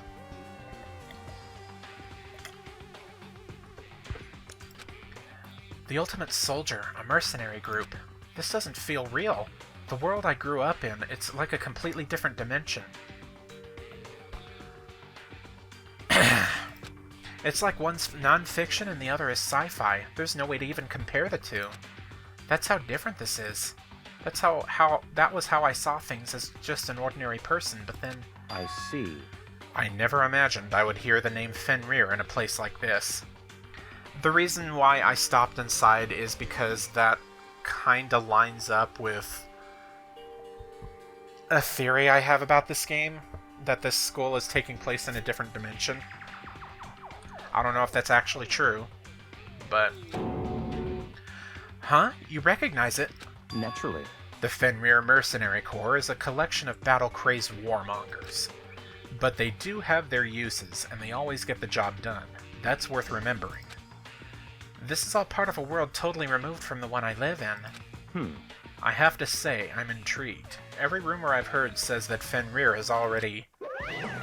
The Ultimate Soldier, a mercenary group. This doesn't feel real. The world I grew up in, it's like a completely different dimension. It's like one's non-fiction and the other is sci-fi. There's no way to even compare the two. That's how different this is. That's that was how I saw things as just an ordinary person, but then... I see. I never imagined I would hear the name Fenrir in a place like this. The reason why I stopped inside is because that kinda lines up with a theory I have about this game, that this school is taking place in a different dimension. I don't know if that's actually true, but... Huh? You recognize it? Naturally. The Fenrir Mercenary Corps is a collection of battle-crazed warmongers. But they do have their uses, and they always get the job done. That's worth remembering. This is all part of a world totally removed from the one I live in. I have to say, I'm intrigued. Every rumor I've heard says that Fenrir is already...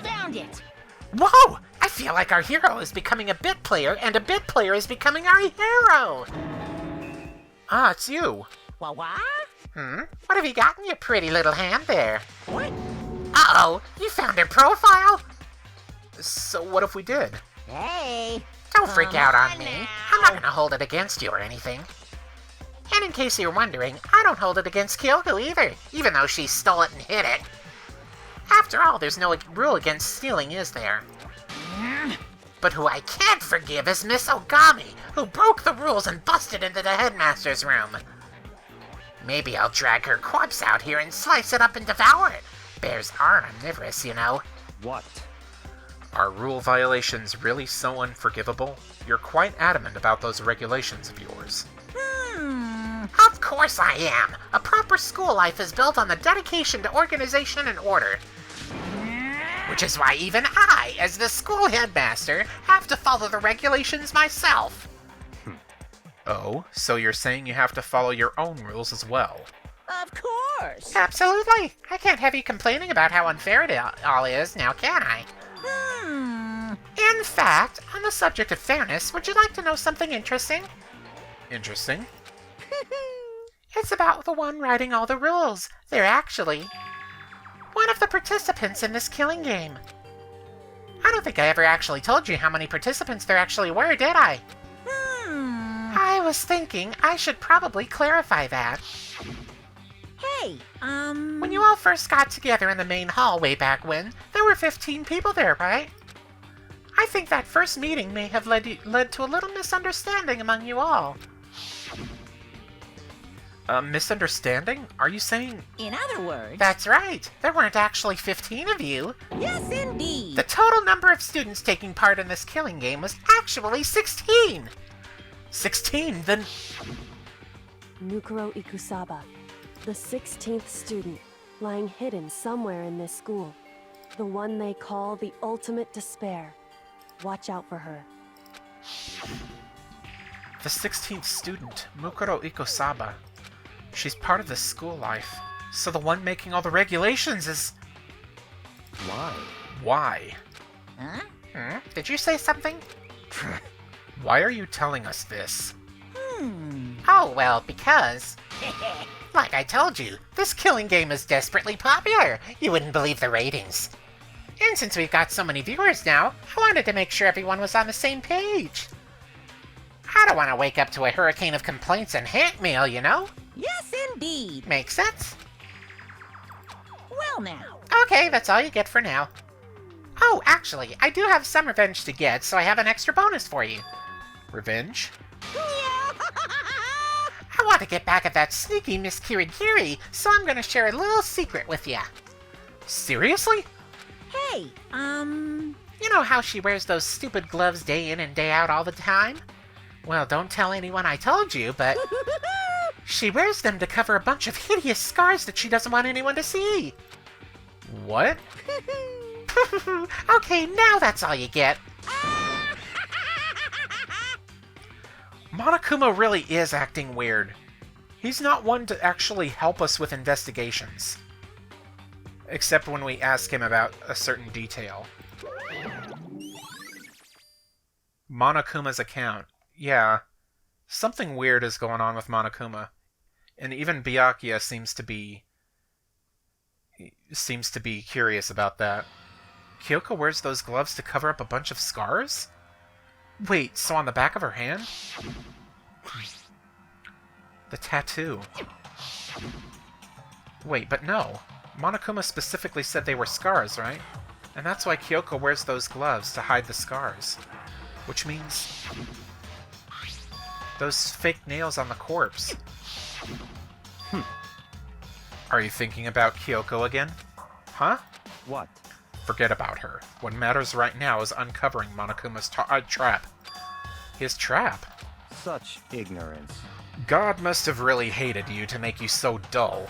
Found it! Whoa! I feel like our hero is becoming a bit player, and a bit player is becoming our hero! Ah, it's you! What? What have you got in your pretty little hand there? What? Uh-oh! You found her profile? So what if we did? Hey! Don't freak out on me. now. I'm not gonna hold it against you or anything. And in case you're wondering, I don't hold it against Kyoko either, even though she stole it and hid it. After all, there's no rule against stealing, is there? But who I can't forgive is Miss Ogami, who broke the rules and busted into the headmaster's room. Maybe I'll drag her corpse out here and slice it up and devour it. Bears are omnivorous, you know. What? Are rule violations really so unforgivable? You're quite adamant about those regulations of yours. Of course I am. A proper school life is built on the dedication to organization and order. Which is why even I, as the school headmaster, have to follow the regulations myself. Oh, so you're saying you have to follow your own rules as well? Of course! Absolutely. I can't have you complaining about how unfair it all is, now can I? In fact, on the subject of fairness, would you like to know something interesting? Interesting. It's about the one writing all the rules. They're actually one of the participants in this killing game. I don't think I ever actually told you how many participants there actually were, did I? I was thinking I should probably clarify that. Hey, When you all first got together in the main hall way back when, there were 15 people there, right? I think that first meeting may have led to a little misunderstanding among you all. Misunderstanding? Are you saying... in other words... That's right. There weren't actually 15 of you. Yes, indeed! The total number of students taking part in this killing game was actually 16. 16? Then... Mukuro Ikusaba, the 16th student, lying hidden somewhere in this school. The one they call the Ultimate Despair. Watch out for her. The 16th student, Mukuro Ikosaba. She's part of the school life. So the one making all the regulations is... Why? Why? Did you say something? Why are you telling us this? Oh, well, because... like I told you, this killing game is desperately popular. You wouldn't believe the ratings. And since we've got so many viewers now, I wanted to make sure everyone was on the same page. I don't want to wake up to a hurricane of complaints and hate mail, you know? Yes, indeed! Makes sense? Well now... Okay, that's all you get for now. Oh, actually, I do have some revenge to get, so I have an extra bonus for you. Revenge? I want to get back at that sneaky Miss Kirigiri, so I'm going to share a little secret with you. Seriously? Hey, You know how she wears those stupid gloves day in and day out all the time? Well, don't tell anyone I told you, but She wears them to cover a bunch of hideous scars that she doesn't want anyone to see. What? Okay, now that's all you get. Monokuma really is acting weird. He's not one to actually help us with investigations. Except when we ask him about a certain detail. Monokuma's account. Yeah. Something weird is going on with Monokuma. And even Byakuya seems to be curious about that. Kyoko wears those gloves to cover up a bunch of scars? Wait, so on the back of her hand? The tattoo. Wait, but no. Monokuma specifically said they were scars, right? And that's why Kyoko wears those gloves to hide the scars. Which means... those fake nails on the corpse. Are you thinking about Kyoko again? Huh? What? Forget about her. What matters right now is uncovering Monokuma's trap. His trap? Such ignorance. God must have really hated you to make you so dull.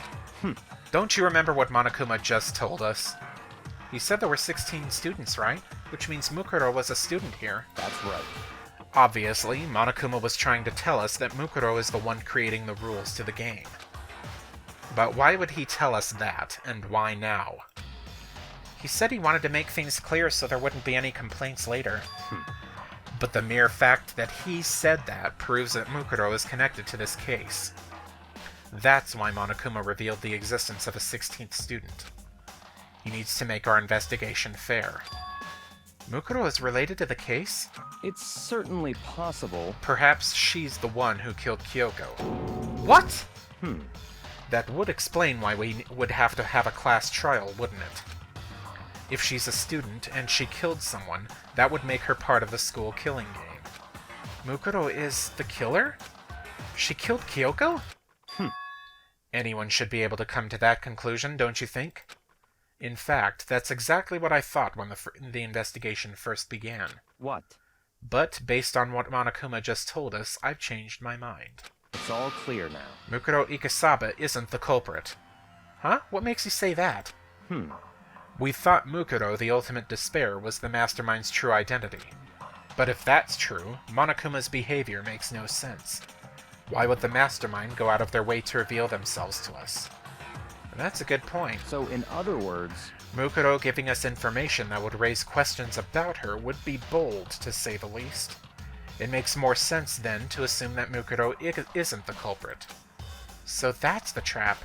Don't you remember what Monokuma just told us? He said there were 16 students, right? Which means Mukuro was a student here. That's right. Obviously, Monokuma was trying to tell us that Mukuro is the one creating the rules to the game. But why would he tell us that, and why now? He said he wanted to make things clear so there wouldn't be any complaints later. But the mere fact that he said that proves that Mukuro is connected to this case. That's why Monokuma revealed the existence of a 16th student. He needs to make our investigation fair. Mukuro is related to the case? It's certainly possible. Perhaps she's the one who killed Kyoko. What? Hmm. That would explain why we would have to have a class trial, wouldn't it? If she's a student and she killed someone, that would make her part of the school killing game. Mukuro is the killer? She killed Kyoko? Anyone should be able to come to that conclusion, don't you think? In fact, that's exactly what I thought when the investigation first began. What? But, based on what Monokuma just told us, I've changed my mind. It's all clear now. Mukuro Ikusaba isn't the culprit. Huh? What makes you say that? We thought Mukuro, the ultimate despair, was the mastermind's true identity. But if that's true, Monokuma's behavior makes no sense. Why would the mastermind go out of their way to reveal themselves to us? And that's a good point. So, in other words... Mukuro giving us information that would raise questions about her would be bold, to say the least. It makes more sense, then, to assume that Mukuro isn't the culprit. So that's the trap.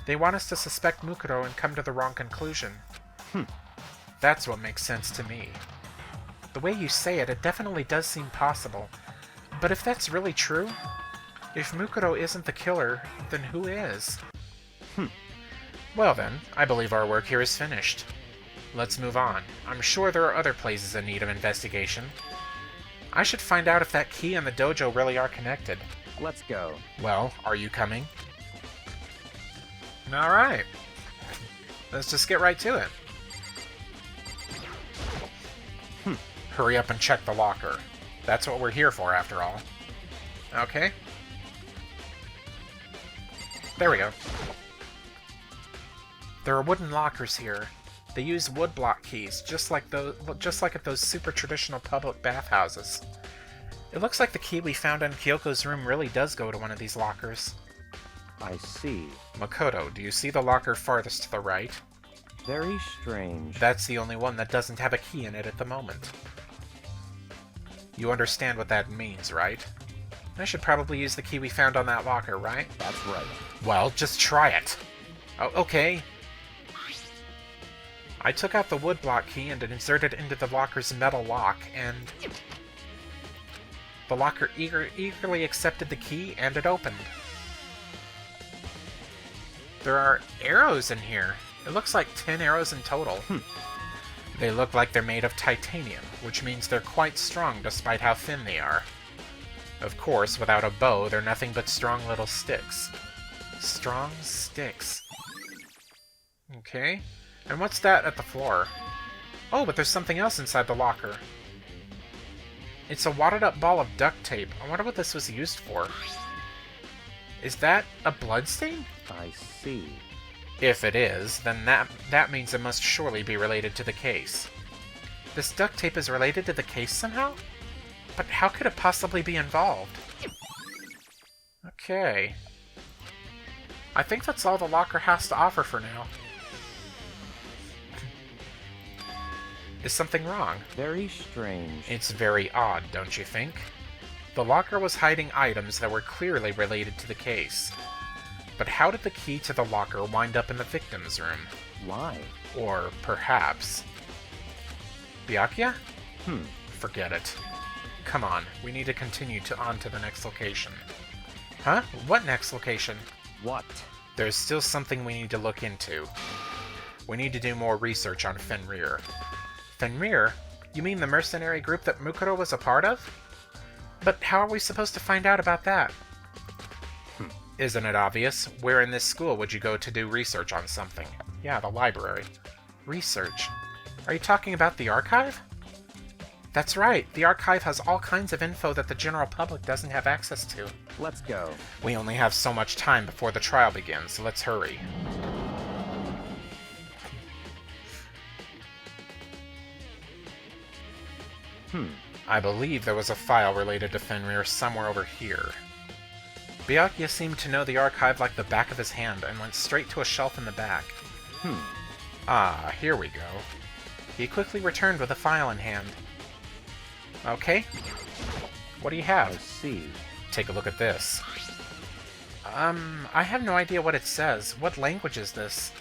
They want us to suspect Mukuro and come to the wrong conclusion. That's what makes sense to me. The way you say it, it definitely does seem possible. But if that's really true, if Mukuro isn't the killer, then who is? Well then, I believe our work here is finished. Let's move on. I'm sure there are other places in need of investigation. I should find out if that key and the dojo really are connected. Let's go. Well, are you coming? Alright. Let's just get right to it. Hurry up and check the locker. That's what we're here for, after all. Okay. There we go. There are wooden lockers here. They use woodblock keys, just like at those super traditional public bathhouses. It looks like the key we found in Kyoko's room really does go to one of these lockers. I see. Makoto, do you see the locker farthest to the right? Very strange. That's the only one that doesn't have a key in it at the moment. You understand what that means, right? I should probably use the key we found on that locker, right? That's right. Well, just try it. Oh, okay. I took out the woodblock key and inserted it into the locker's metal lock, and... the locker eagerly accepted the key, and it opened. There are arrows in here. It looks like 10 arrows in total. They look like they're made of titanium, which means they're quite strong despite how thin they are. Of course, without a bow, they're nothing but strong little sticks. Strong sticks. Okay. And what's that at the floor? Oh, but there's something else inside the locker. It's a wadded up ball of duct tape. I wonder what this was used for. Is that a bloodstain? I see. If it is, then that means it must surely be related to the case. This duct tape is related to the case somehow? But how could it possibly be involved? Okay. I think that's all the locker has to offer for now. Is something wrong? Very strange. It's very odd, don't you think? The locker was hiding items that were clearly related to the case. But how did the key to the locker wind up in the victim's room? Why? Or perhaps... Byakuya? Hmm. Forget it. Come on, we need to continue on to the next location. Huh? What next location? What? There's still something we need to look into. We need to do more research on Fenrir. Fenrir? You mean the mercenary group that Mukuro was a part of? But how are we supposed to find out about that? Isn't it obvious? Where in this school would you go to do research on something? Yeah, the library. Research? Are you talking about the archive? That's right, the archive has all kinds of info that the general public doesn't have access to. Let's go. We only have so much time before the trial begins, so let's hurry. I believe there was a file related to Fenrir somewhere over here. Byakuya seemed to know the archive like the back of his hand and went straight to a shelf in the back. Ah, here we go. He quickly returned with a file in hand. Okay. What do you I have? see. Take a look at this. I have no idea what it says. What language is this?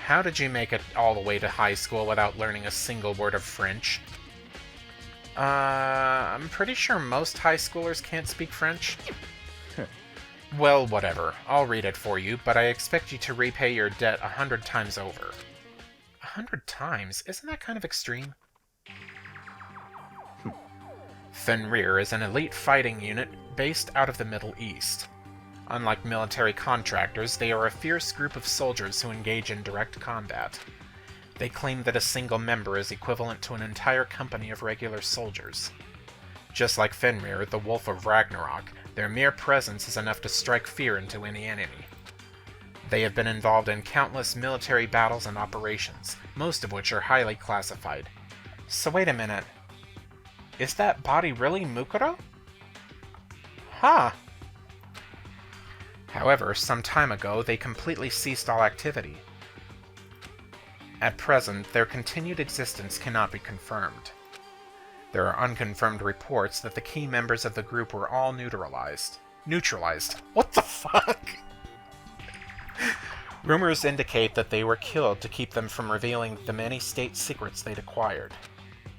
How did you make it all the way to high school without learning a single word of French? I'm pretty sure most high schoolers can't speak French. Well, whatever. I'll read it for you, but I expect you to repay your debt 100 times over. 100 times? Isn't that kind of extreme? Fenrir is an elite fighting unit based out of the Middle East. Unlike military contractors, they are a fierce group of soldiers who engage in direct combat. They claim that a single member is equivalent to an entire company of regular soldiers. Just like Fenrir, the Wolf of Ragnarok, their mere presence is enough to strike fear into any enemy. They have been involved in countless military battles and operations, most of which are highly classified. So wait a minute. Is that body really Mukuro? Huh. However, some time ago, they completely ceased all activity. At present, their continued existence cannot be confirmed. There are unconfirmed reports that the key members of the group were all neutralized. Neutralized? What the fuck? Rumors indicate that they were killed to keep them from revealing the many state secrets they'd acquired.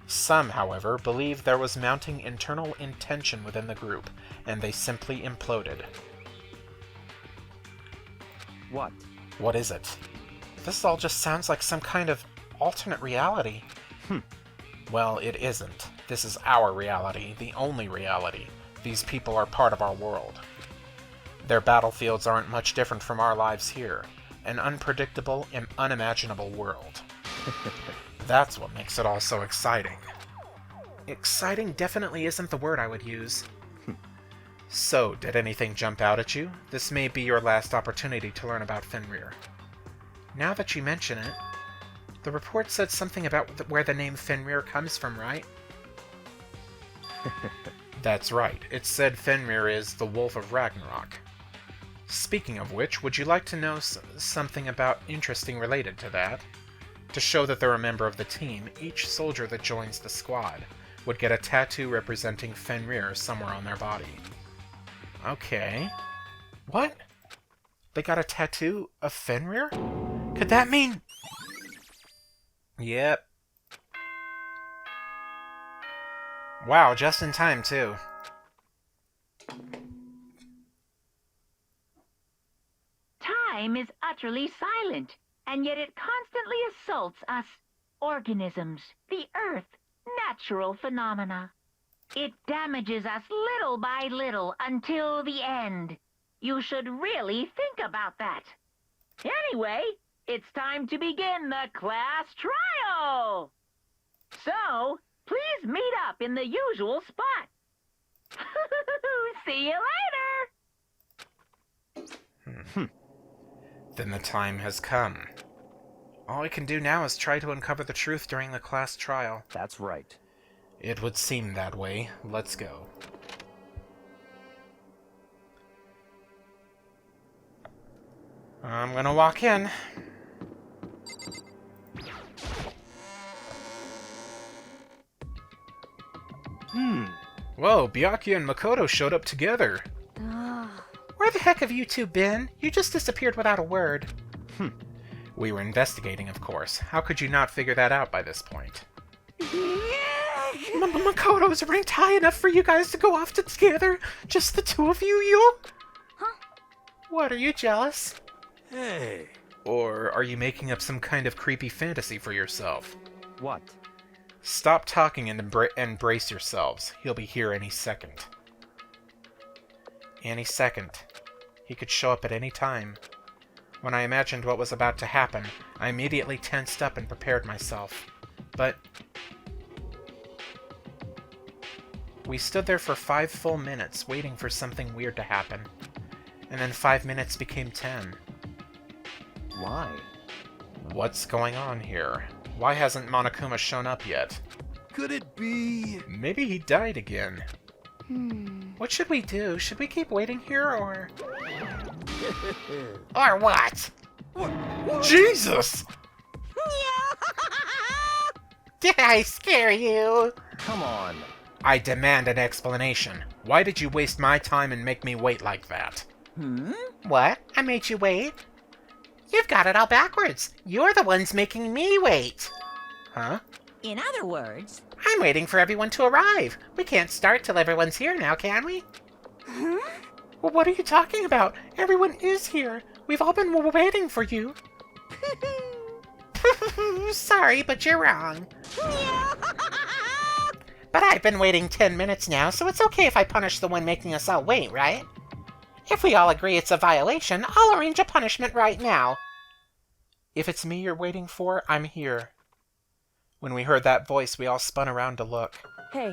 Some, however, believe there was mounting internal intention within the group, and they simply imploded. What? What is it? This all just sounds like some kind of alternate reality. Well, it isn't. This is our reality, the only reality. These people are part of our world. Their battlefields aren't much different from our lives here. An unpredictable and unimaginable world. That's what makes it all so exciting. Exciting definitely isn't the word I would use. So, did anything jump out at you? This may be your last opportunity to learn about Fenrir. Now that you mention it, the report said something about where the name Fenrir comes from, right? That's right. It said Fenrir is the Wolf of Ragnarok. Speaking of which, would you like to know something about interesting related to that? To show that they're a member of the team, each soldier that joins the squad would get a tattoo representing Fenrir somewhere on their body. Okay. What? They got a tattoo of Fenrir? Could that mean... Yep. Wow, just in time, too. Time is utterly silent, and yet it constantly assaults us, organisms, the earth, natural phenomena. It damages us little by little until the end. You should really think about that. Anyway, it's time to begin the class trial. So, please meet up in the usual spot. See you later! Then the time has come. All I can do now is try to uncover the truth during the class trial. That's right. It would seem that way. Let's go. I'm gonna walk in. Whoa, Byakuya and Makoto showed up together. Where the heck have you two been? You just disappeared without a word. We were investigating, of course. How could you not figure that out by this point? Makoto's ranked high enough for you guys to go off together? Just the two of you? Huh? What, are you jealous? Hey. Or are you making up some kind of creepy fantasy for yourself? What? Stop talking and embrace yourselves. He'll be here any second. Any second. He could show up at any time. When I imagined what was about to happen, I immediately tensed up and prepared myself. But we stood there for 5 full minutes, waiting for something weird to happen. And then 5 minutes became 10. Why? What's going on here? Why hasn't Monokuma shown up yet? Could it be? Maybe he died again. What should we do? Should we keep waiting here, or... Or what? Jesus! Did I scare you? Come on. I demand an explanation. Why did you waste my time and make me wait like that? What? I made you wait? You've got it all backwards. You're the ones making me wait. Huh? In other words, I'm waiting for everyone to arrive. We can't start till everyone's here now, can we? Well, what are you talking about? Everyone is here. We've all been waiting for you. Sorry, but you're wrong. But I've been waiting 10 minutes now, so it's okay if I punish the one making us all wait, right? If we all agree it's a violation, I'll arrange a punishment right now. If it's me you're waiting for, I'm here. When we heard that voice, we all spun around to look. Hey,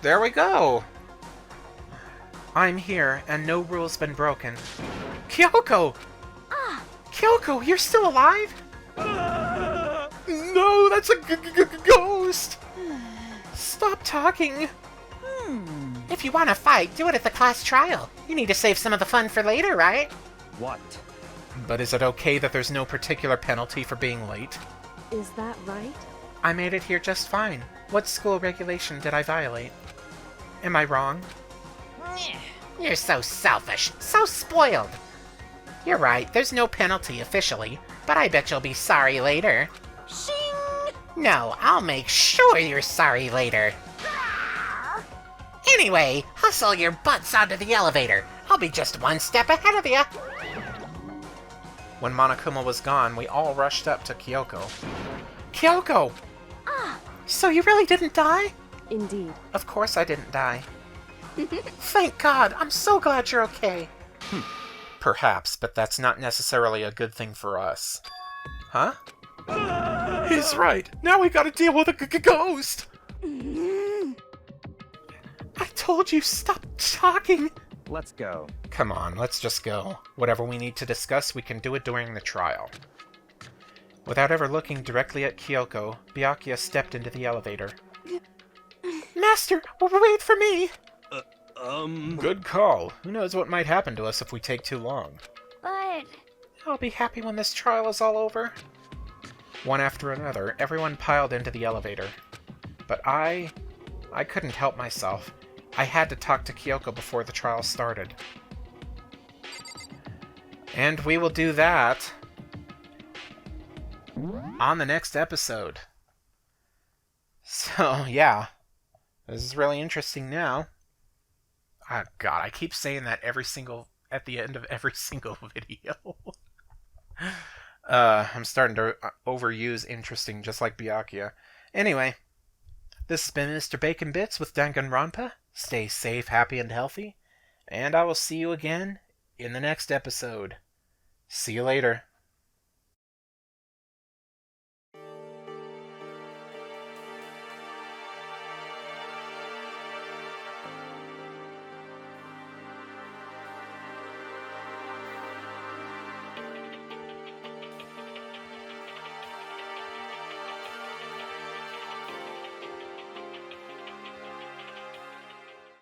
There we go! I'm here, and no rule's been broken. Kyoko! Kyoko, you're still alive? No, that's a ghost! Stop talking. If you want to fight, do it at the class trial. You need to save some of the fun for later, right? What? But is it okay that there's no particular penalty for being late? is that right? I made it here just fine. What school regulation did I violate? Am I wrong? You're so selfish, so spoiled. You're right, there's no penalty officially, but I bet you'll be sorry later. shing! No, I'll make sure you're sorry later. Anyway, hustle your butts onto the elevator. I'll be just one step ahead of you. When Monokuma was gone, we all rushed up to Kyoko. Kyoko! So you really didn't die? Indeed. Of course I didn't die. Thank God, I'm so glad you're okay. Perhaps, but that's not necessarily a good thing for us. Huh? He's right. Now we gotta deal with a ghost! I told you, stop talking. Let's go. Come on, let's just go. Whatever we need to discuss, we can do it during the trial. Without ever looking directly at Kyoko, Byakuya stepped into the elevator. Master, wait for me. Good call. Who knows what might happen to us if we take too long. But I'll be happy when this trial is all over. One after another, everyone piled into the elevator. But I couldn't help myself. I had to talk to Kyoko before the trial started. And we will do that on the next episode. So, yeah. This is really interesting now. Oh, God, I keep saying that at the end of every single video. I'm starting to overuse interesting, just like Byakuya. Anyway, this has been Mr. Bacon Bits with Danganronpa. Stay safe, happy, and healthy. And I will see you again in the next episode. See you later.